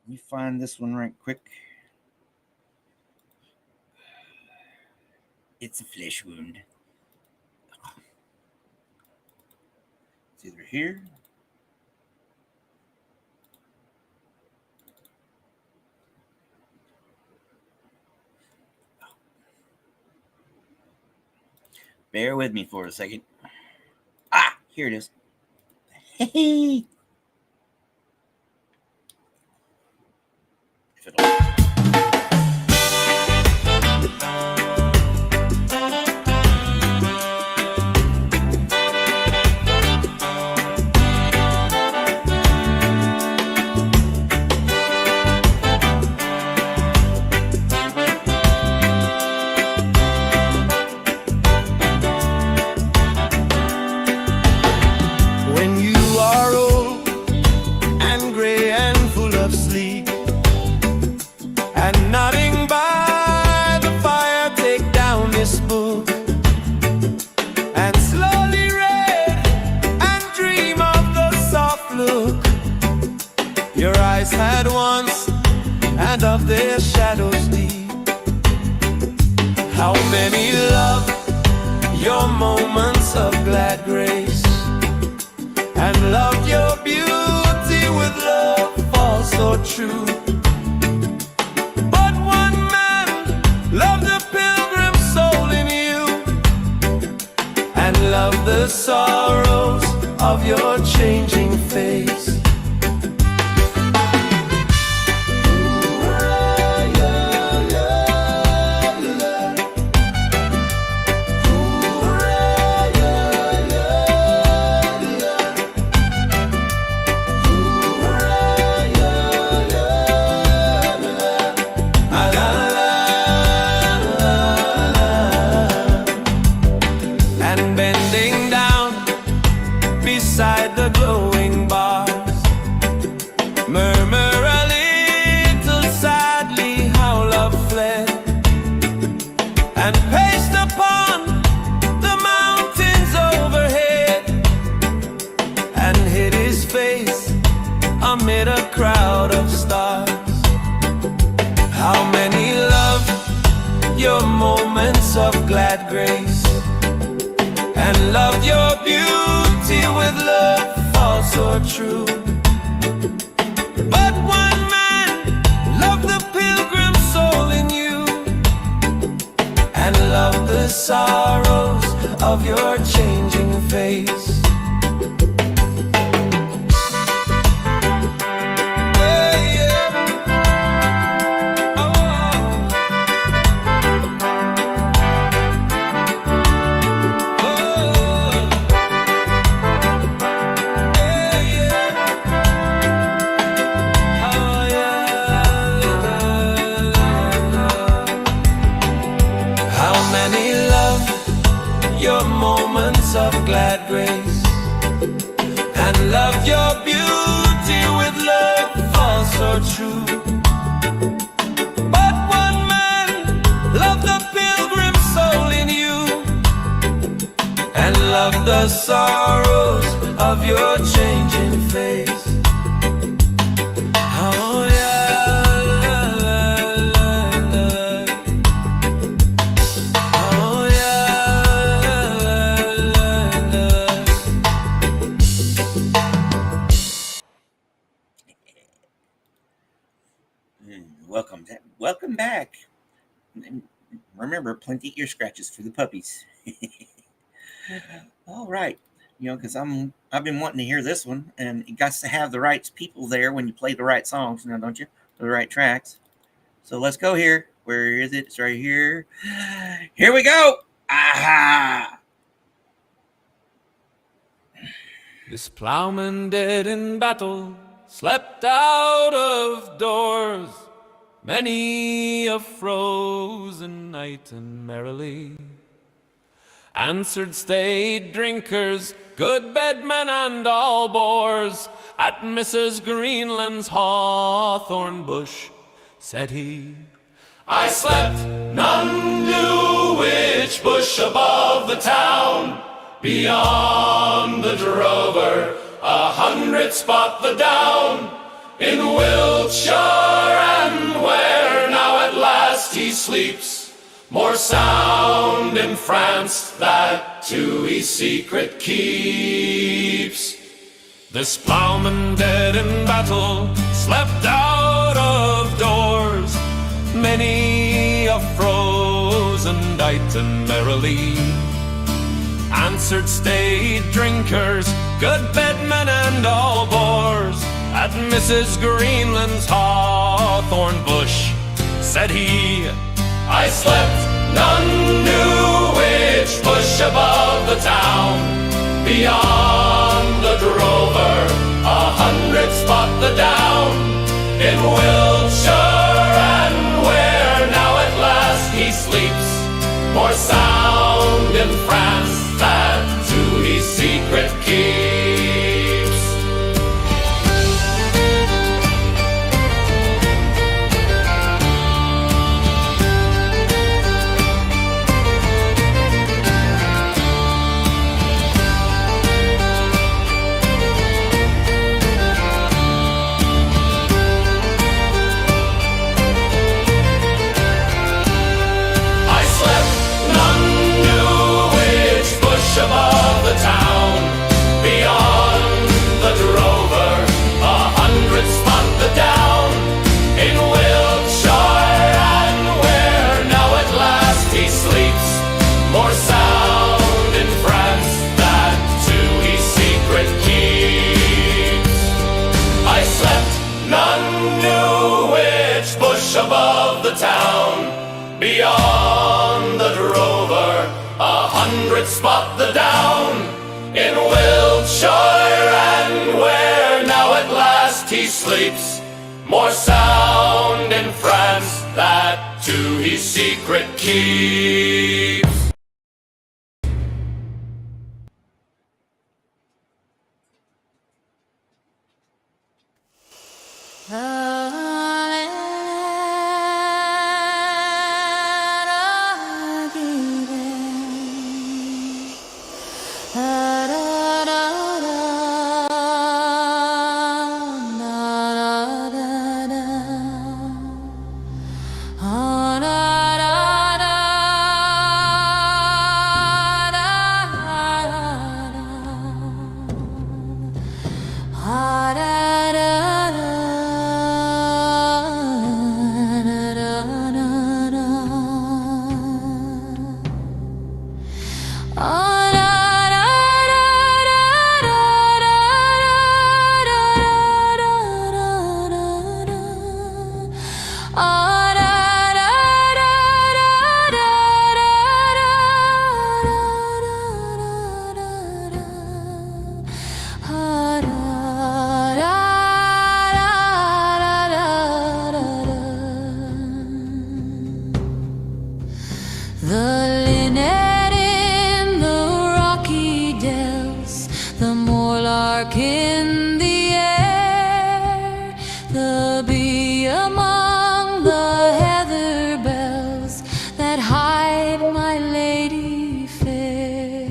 Let me find this one right quick. It's a flesh wound. It's either here. Bear with me for a second. Ah, here it is. Hey. If it'll... When you are old and gray and full of sleep, and nodding by the fire, take down this book and slowly read and dream of the soft look your eyes had once, and of their shadows deep. How many love your moments of glad grace, and loved your beauty with love false so true. But one man loved the pilgrim soul in you, and loved the sorrows of your changing face. And bending down beside the glowing bars, murmur a little sadly how love fled, and paced upon the mountains overhead, and hid his face amid a crowd of stars. How many love your moments of glad grace, and loved your beauty with love false or true. But one man loved the pilgrim soul in you, and loved the sorrows of your changing face. Your moments of glad grace, and loved your beauty with love false or true. But one man loved the pilgrim soul in you, and loved the sorrows of your changing face. Oh yeah. Welcome back. Remember, plenty ear scratches for the puppies. All right, because I've been wanting to hear this one, and you got to have the right people there when you play the right songs, don't you? The right tracks. So let's go here. Where is it? It's right here. Here we go. Aha! This plowman dead in battle slept out of doors many a frozen night, and merrily answered staid drinkers, good bedmen and all boors, at Mrs. Greenland's hawthorn bush. Said he, I slept, none knew which bush above the town, beyond the drover, 100 spot the down. in Wiltshire, and where now at last he sleeps, more sound in France that to his secret keeps. This ploughman dead in battle slept out of doors, many a frozen night and merrily answered staid drinkers, good bedmen and all bores. At Mrs. Greenland's hawthorn bush, said he, I slept, none knew which bush above the town. Beyond the drover, 100 spot the down. In Wiltshire, and where now at last he sleeps, more sound in France that to his secret keeps. Above the town, beyond the drover, 100 spot the down. In Wiltshire, and where now at last he sleeps, more sound in France that to his secret keeps. I slept, none knew which bush above the town. Beyond the drover, 100 spot the down. In Wiltshire, and where now at last he sleeps, more sound in France that to his secret keeps. The linnet in the rocky dells, the moorlark in the air, the bee among the heather bells that hide my lady fair.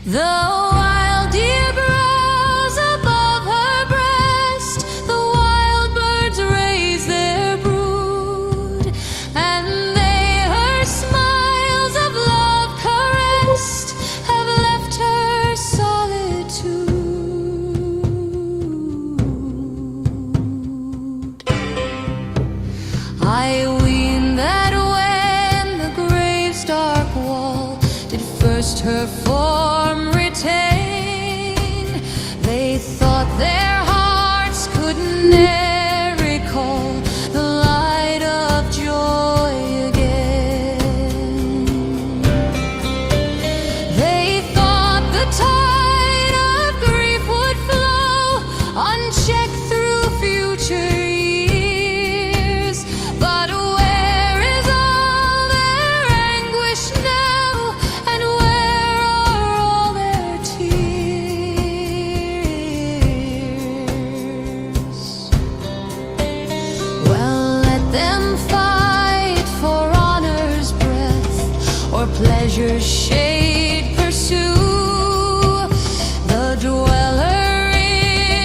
The wild deer grows above her breast, the wild birds raise their brood, and they her smiles of love caressed have left her solitude. I ween that when the grave's dark wall did first her form retain, they thought their hearts could ne'er recall the light of joy again. They thought the tide of grief would flow unchecked through future years, but where is all their anguish now, and where are all their tears? Well, let them fight for honor's breath, or pleasure's shade pursue. The dweller in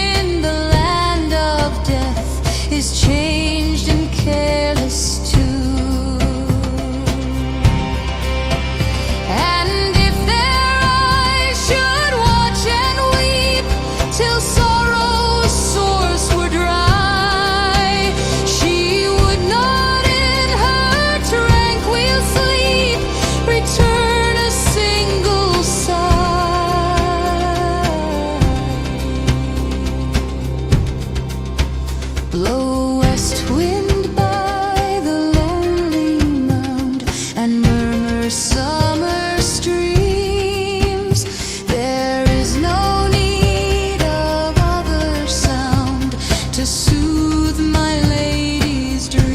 Blow west wind by the lonely mound and murmur summer streams. There is no need of other sound to soothe my lady's dream.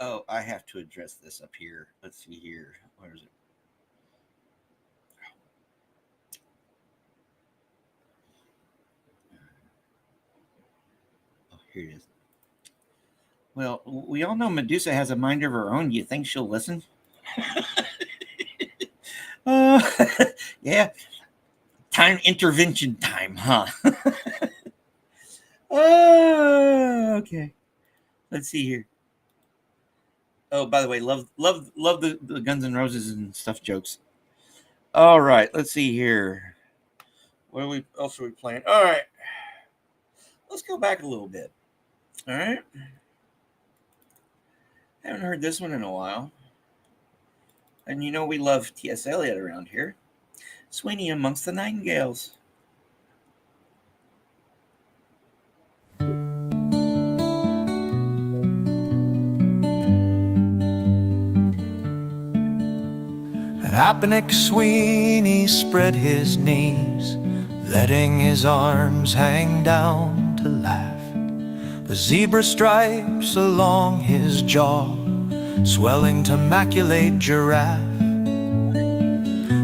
Oh, I have to address this up here. Let's see here. Where is it? Oh, here it is. Well, we all know Medusa has a mind of her own. You think she'll listen? Yeah. Intervention time, huh? Okay. Let's see here. Oh, by the way, love the Guns N' Roses and stuff jokes. All right, let's see here. What else are we playing? All right, let's go back a little bit. All right, haven't heard this one in a while, and you know we love T.S. Eliot around here. Sweeney Amongst the Nightingales. Apnick Sweeney spread his knees, letting his arms hang down to laugh. The zebra stripes along his jaw, swelling to maculate giraffe.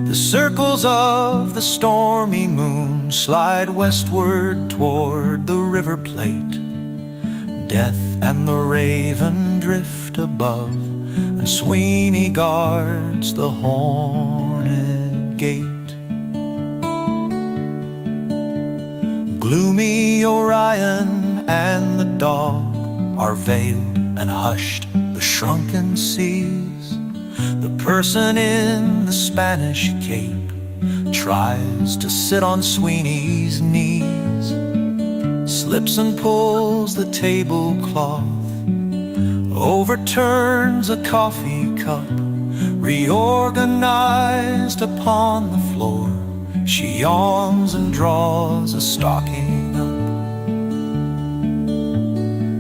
The circles of the stormy moon slide westward toward the river plate. Death and the raven drift above, and Sweeney guards the horned gate. Gloomy Orion and the dog are veiled and hushed, the shrunken seas. The person in the Spanish cape tries to sit on Sweeney's knees, slips and pulls the tablecloth, overturns a coffee cup, reorganized upon the floor. She yawns and draws a stocking up.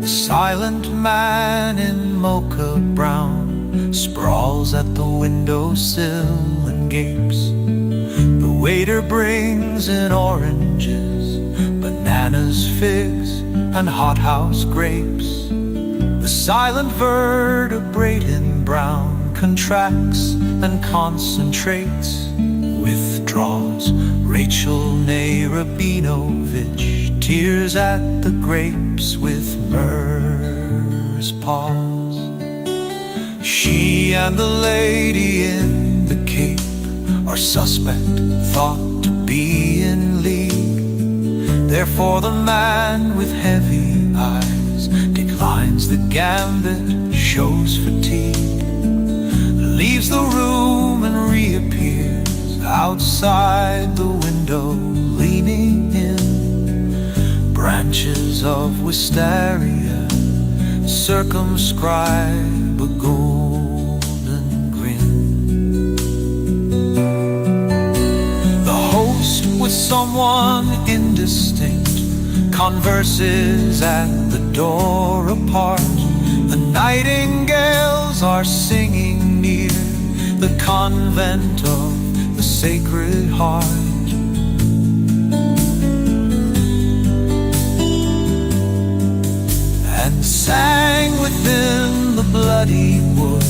The silent man in mocha brown sprawls at the windowsill and gapes. The waiter brings in oranges, bananas, figs, and hothouse grapes. The silent vertebrate in brown contracts and concentrates, withdraws. Rachel Narabinovich tears at the grapes with myrrh's paws. She and the lady in the cape are suspect, thought to be in league. Therefore the man with heavy eyes declines the gambit, shows fatigue, leaves the room and reappears outside the window, leaning in. Branches of wisteria circumscribe a golden grin. The host with someone indistinct converses at the door apart. The nightingales are singing near the convent of the Sacred Heart. And sang within the bloody wood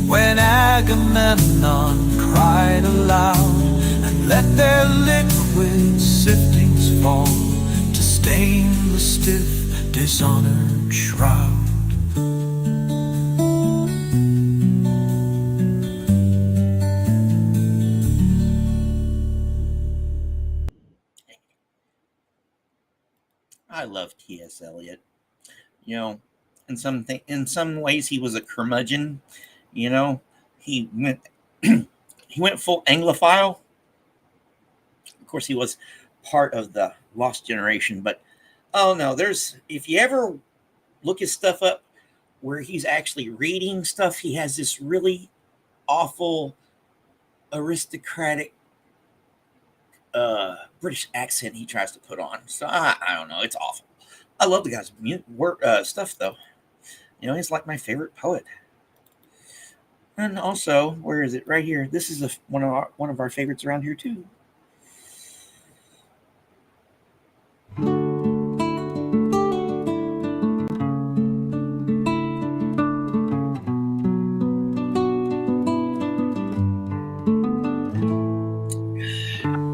when Agamemnon cried aloud and let their liquid siftings fall to stain the stiff, dishonored shroud. I love T.S. Eliot. You know, in some ways he was a curmudgeon. You know, he went he went full Anglophile. Of course, he was part of the lost generation, but oh no, if you ever look his stuff up where he's actually reading stuff, he has this really awful aristocratic British accent he tries to put on. So I don't know, it's awful. I love the guy's stuff though. You know, he's like my favorite poet. And also, where is it? Right here. This is one of our favorites around here too.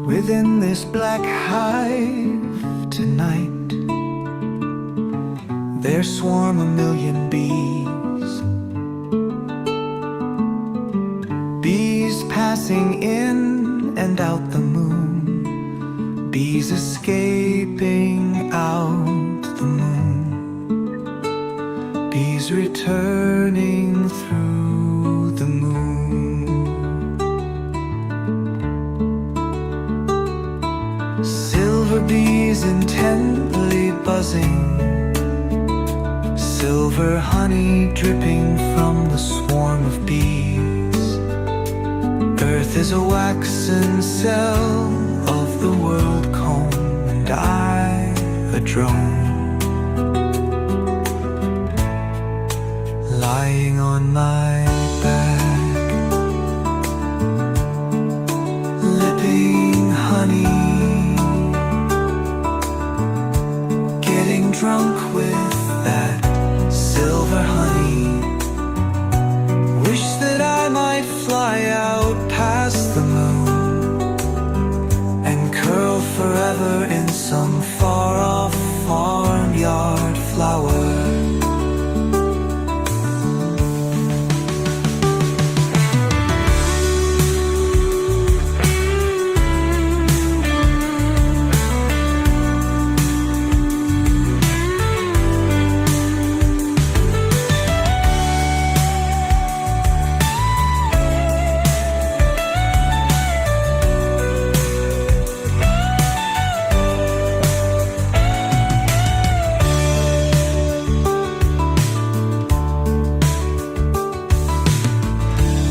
Within this black hive tonight, there swarm a million bees. Bees passing in and out the moon. Bees escaping out the moon. Bees returning through the moon. Silver bees intently buzzing. Silver honey dripping from the swarm of bees. Earth is a waxen cell of the world comb, and I a drone, lying on my back, lipping honey, getting drunk with that silver honey. Wish that I might fly out past the moon and curl forever in some far-off farmyard flower.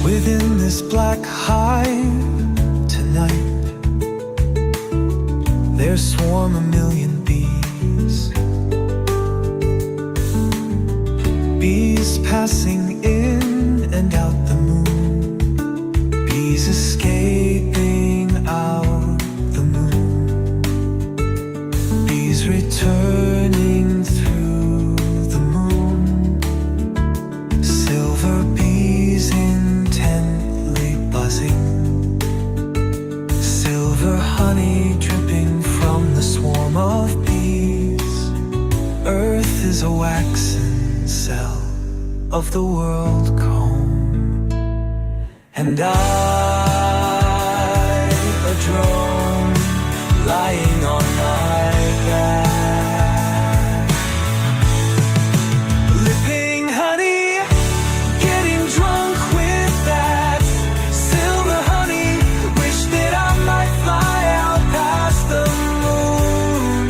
Within this black hive tonight, there swarm a million bees. Bees passing in and out the moon. Bees escaping out the moon. Bees returning through the moon. Silver bees intently buzzing. Silver honey dripping from the swarm of bees. Earth is a waxen cell of the world comb, and I a drone lying on my back, lipping honey, getting drunk with that silver honey. Wish that I might fly out past the moon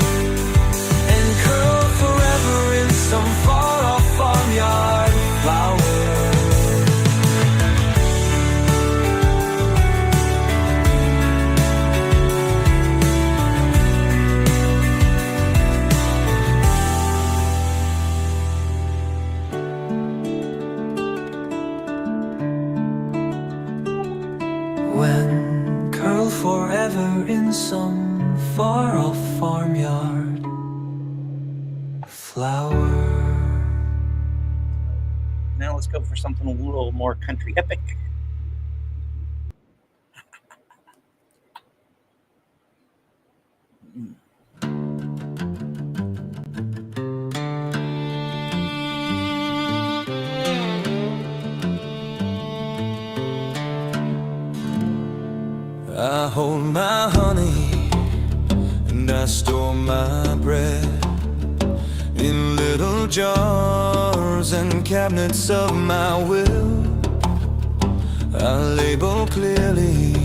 and curl forever in some far-off farm far off farmyard flower. Now let's go for something a little more country epic. I hold my honey and I store my bread in little jars and cabinets of my will. I label clearly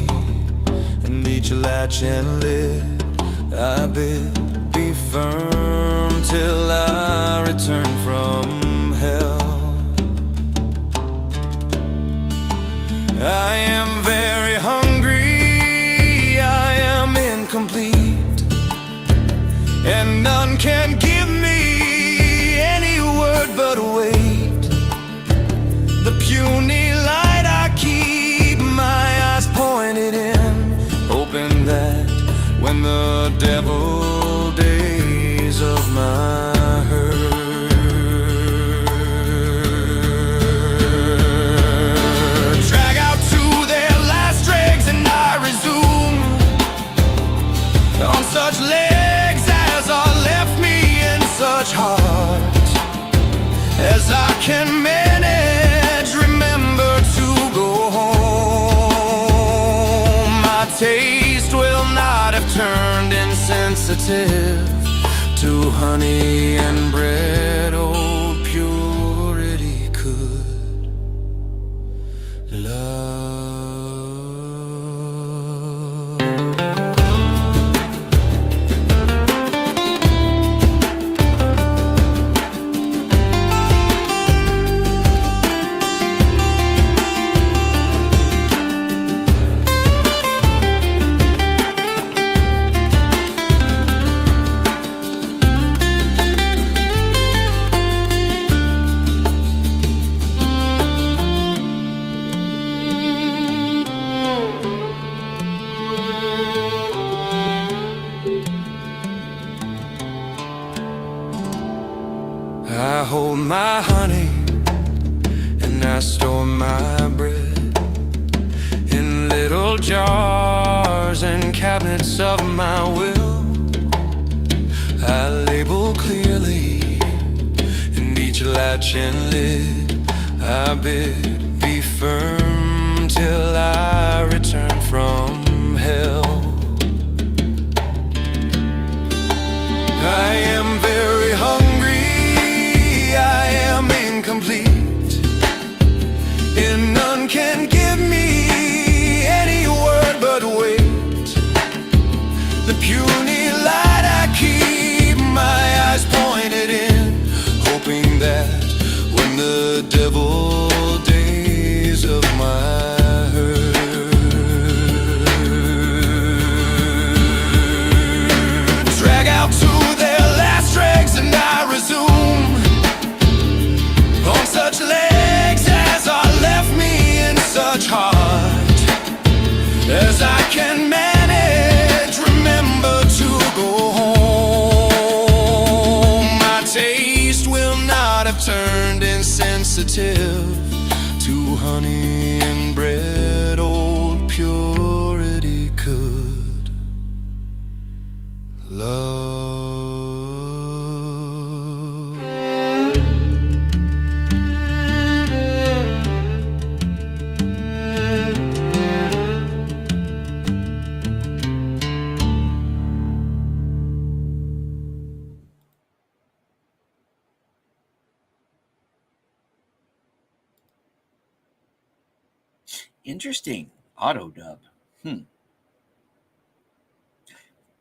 and each latch and lid I bid be firm till I return from hell. I am very hungry, I am incomplete, and none can give me any word but wait. The puny light I keep my eyes pointed in, hoping that when the devil days of my hurt drag out to their last dregs, and I resume on such legs as are left me in such heart as I can manage. Remember to go home. My taste will not have turned insensitive to honey and bread. Old purity could love. I hold my honey and I store my bread in little jars and cabinets of my will. I label clearly and each latch and lid I bid be firm till I return from hell. I am very hungry, I am incomplete, and none can give me any word but wait. The puny light I keep my eyes pointed in, hoping that when the devil days of my hurt drag out to their last dregs, and I resume on such legs as are left me in such heart as I can manage. Remember to go home. My taste will not have turned insensitive to honey and bread. Old purity could love. Interesting. Auto dub.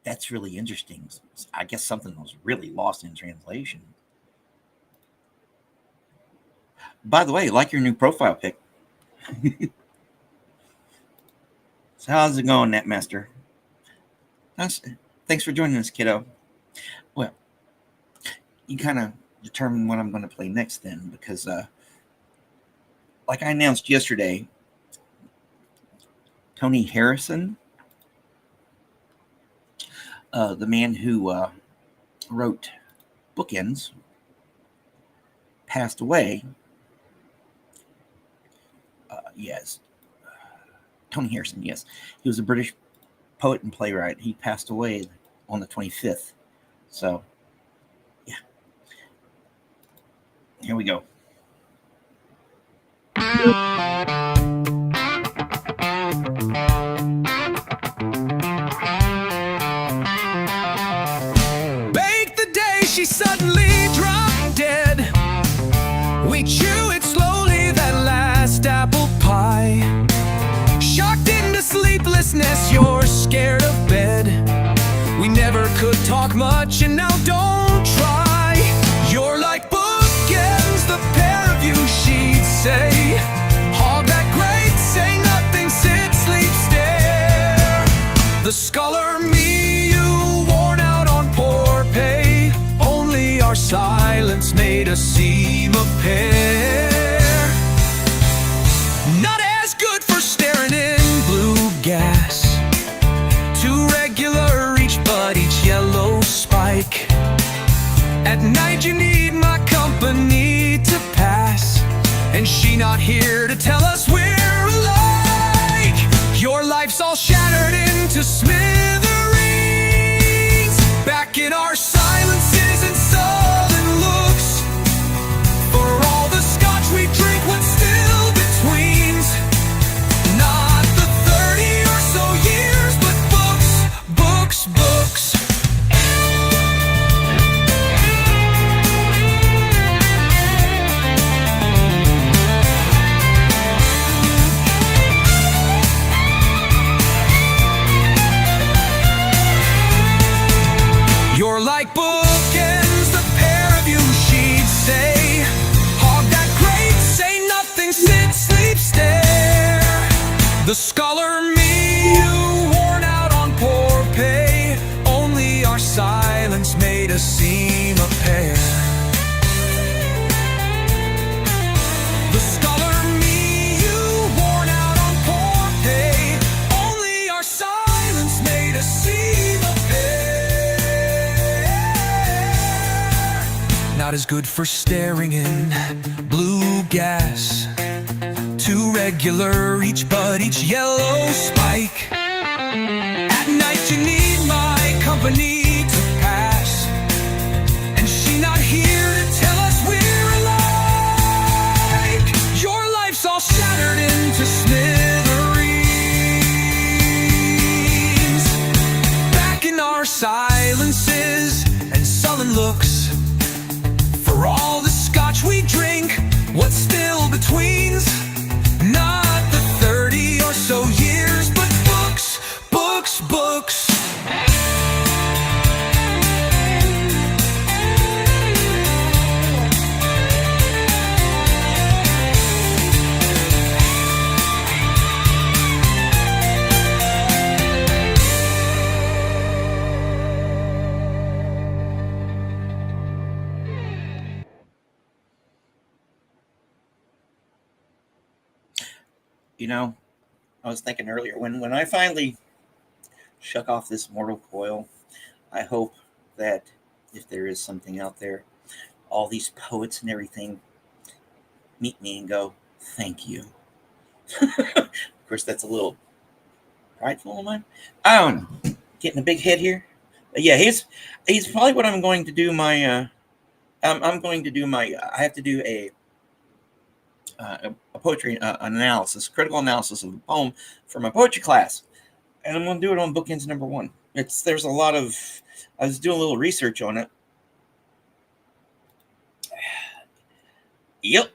That's really interesting. I guess something was really lost in translation. By the way, like your new profile pic. So how's it going, Netmaster? Thanks for joining us, kiddo. Well, you kind of determine what I'm going to play next then, because like I announced yesterday, Tony Harrison the man who wrote Bookends passed away. Yes, Tony Harrison. Yes, he was a British poet and playwright. He passed away on the 25th. So, yeah, here we go. Bake the day she suddenly dropped dead. We chew it slowly, that last apple pie. Shocked into sleeplessness, you're scared of bed. We never could talk much, and now don't try. You're like bookends, the pair of you, she'd say. Hog that great, say nothing, sit, sleep, stare. The scholar me, you worn out on poor pay. Only our silence made us seem a pair. Not as good for staring in blue gas. Too regular each, but each yellow spike. At night you need my company to pass, and she not here to tell us we're alike. Your life's all shattered into smithereens. Back in our silences and sullen looks. For all the scotch we drink, what's still betweens? Not the 30 or so years, but books, books, books. You're like bookends, the pair of you, she'd say. Hog that great, say nothing, sit, sleep, stare. The scholar me, you worn out on poor pay. Only our silence made us seem a pair. The scholar me, you worn out on poor pay. Only our silence made us seem a pair. Not as good for staring in blue gas. Too regular each, but each yellow spike. At night you need my company to pass, and she not here to tell us we're alike. Your life's all shattered into smithereens. Back in our silences and sullen looks. For all the scotch we drink, what's still betweens? Not the 30 or so years, but books, books, books. You know, I was thinking earlier, when I finally shuck off this mortal coil, I hope that if there is something out there, all these poets and everything meet me and go, thank you. Of course, that's a little prideful of mine. I don't know. Getting a big head here. But yeah, he's probably what I'm going to do my I'm going to do my I have to do a poetry analysis, critical analysis of a poem for my poetry class, and I'm going to do it on Bookends number 1. There's a lot of I was doing a little research on it. Yep.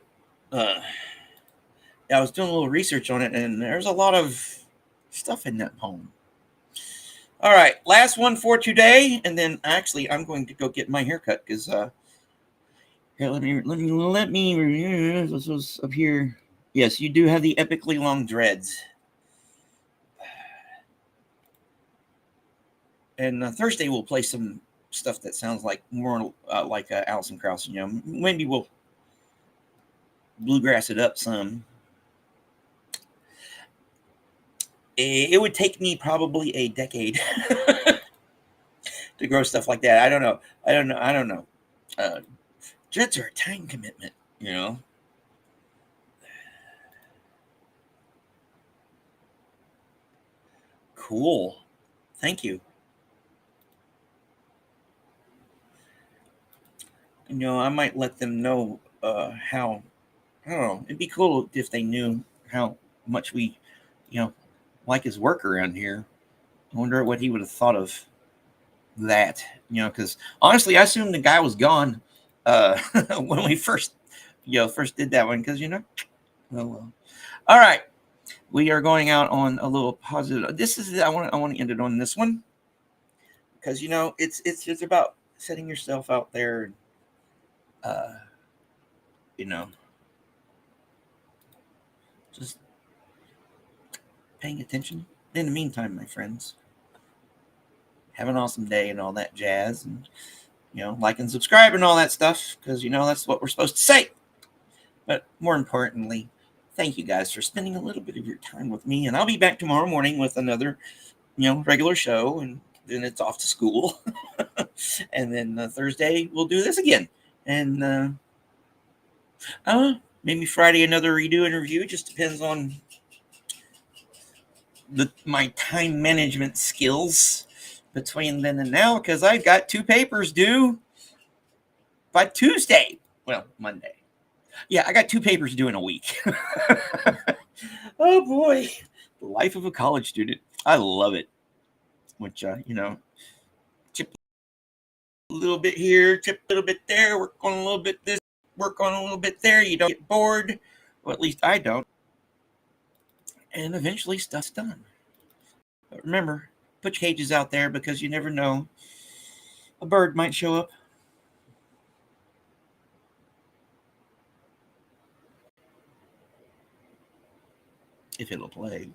Yeah, I was doing a little research on it, and there's a lot of stuff in that poem. All right, last one for today, and then actually I'm going to go get my haircut because here, let me this was up here. Yes, you do have the epically long dreads. And Thursday we'll play some stuff that sounds like more like Alison Krauss. You know, maybe we'll bluegrass it up some. It would take me probably a decade to grow stuff like that. I don't know. Dreads are a time commitment, you know. Cool. Thank you. You know, I might let them know how. I don't know. It'd be cool if they knew how much we, like his work around here. I wonder what he would have thought of that. Because honestly, I assumed the guy was gone when we first did that one. Because oh well. All right, we are going out on a little positive. This is I want to end it on this one because it's just about setting yourself out there. Just paying attention. In the meantime, my friends, have an awesome day and all that jazz, and like and subscribe and all that stuff, because that's what we're supposed to say. But more importantly, thank you guys for spending a little bit of your time with me, and I'll be back tomorrow morning with another regular show, and then it's off to school. And then Thursday we'll do this again, and maybe Friday another redo interview. Just depends on my time management skills between then and now, because I've got 2 papers due by Tuesday. Well, Monday. Yeah, I got 2 papers due in a week. Oh boy, the life of a college student. I love it. Which chip a little bit here, chip a little bit there, work on a little bit this, work on a little bit there. You don't get bored, or at least I don't. And eventually stuff's done. But remember, put your cages out there, because you never know. A bird might show up. If it'll play.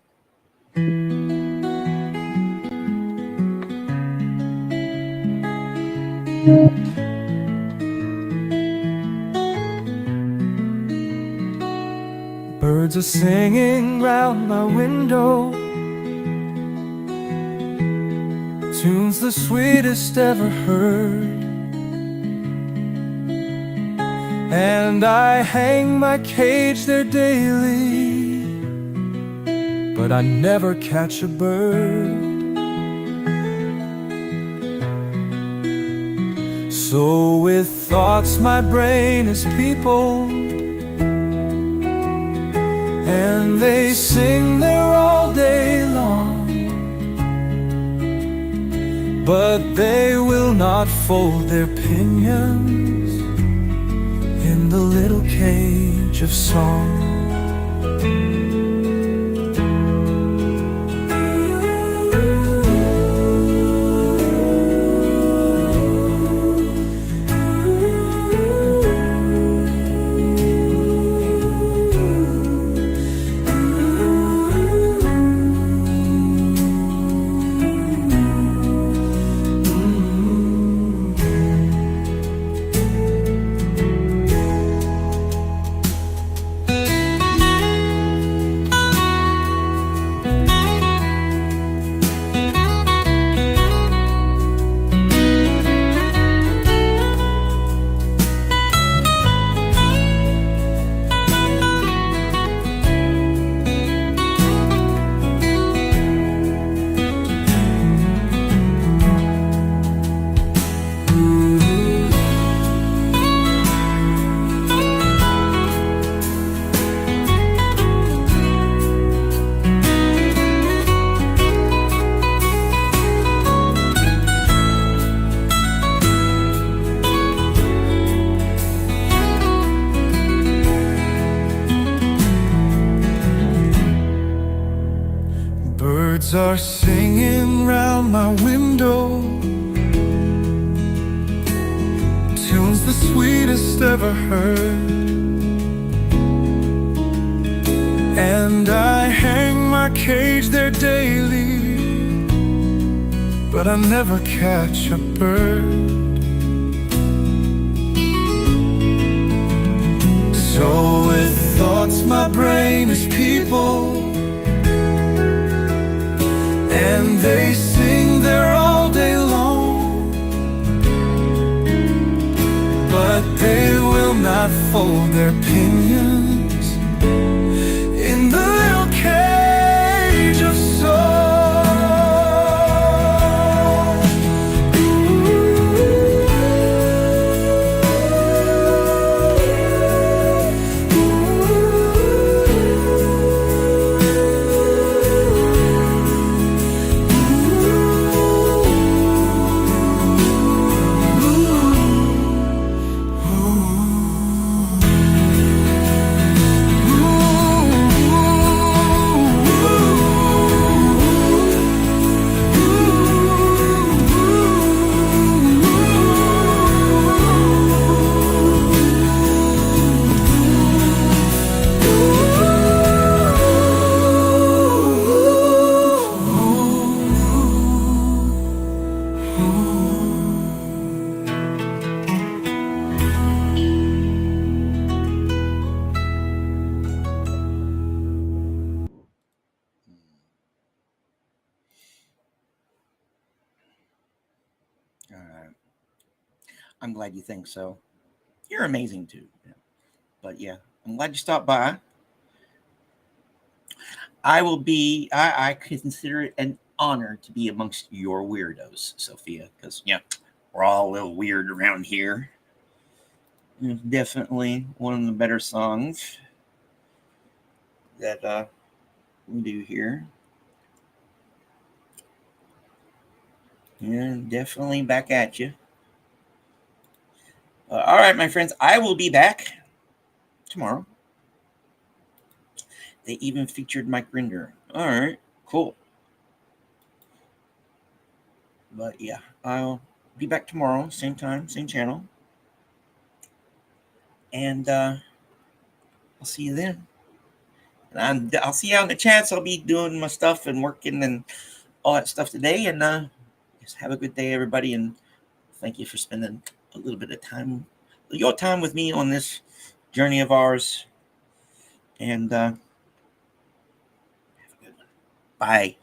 Birds are singing round my window, tunes the sweetest ever heard. And I hang my cage there daily, but I never catch a bird. So with thoughts my brain is peopled, and they sing there all day long, but they will not fold their pinions in the little cage of song. Birds are singing round my window, tunes the sweetest ever heard. And I hang my cage there daily, but I never catch a bird. So with thoughts my brain is peopled, and they sing there all day long, but they will not fold their pinions in the little cage of soul. I'm glad you think so. You're amazing too. But yeah, I'm glad you stopped by. I consider it an honor to be amongst your weirdos, Sophia, because, yeah, we're all a little weird around here. It's definitely one of the better songs that we do here. Yeah, definitely back at you. All right, my friends, I will be back tomorrow. They even featured Mike Rinder. All right, cool. But yeah, I'll be back tomorrow, same time, same channel. And I'll see you then. And I'll see you out in the chats. I'll be doing my stuff and working and all that stuff today. And just have a good day, everybody. And thank you for spending a little bit of time, your time with me on this journey of ours. And have a good one. Bye.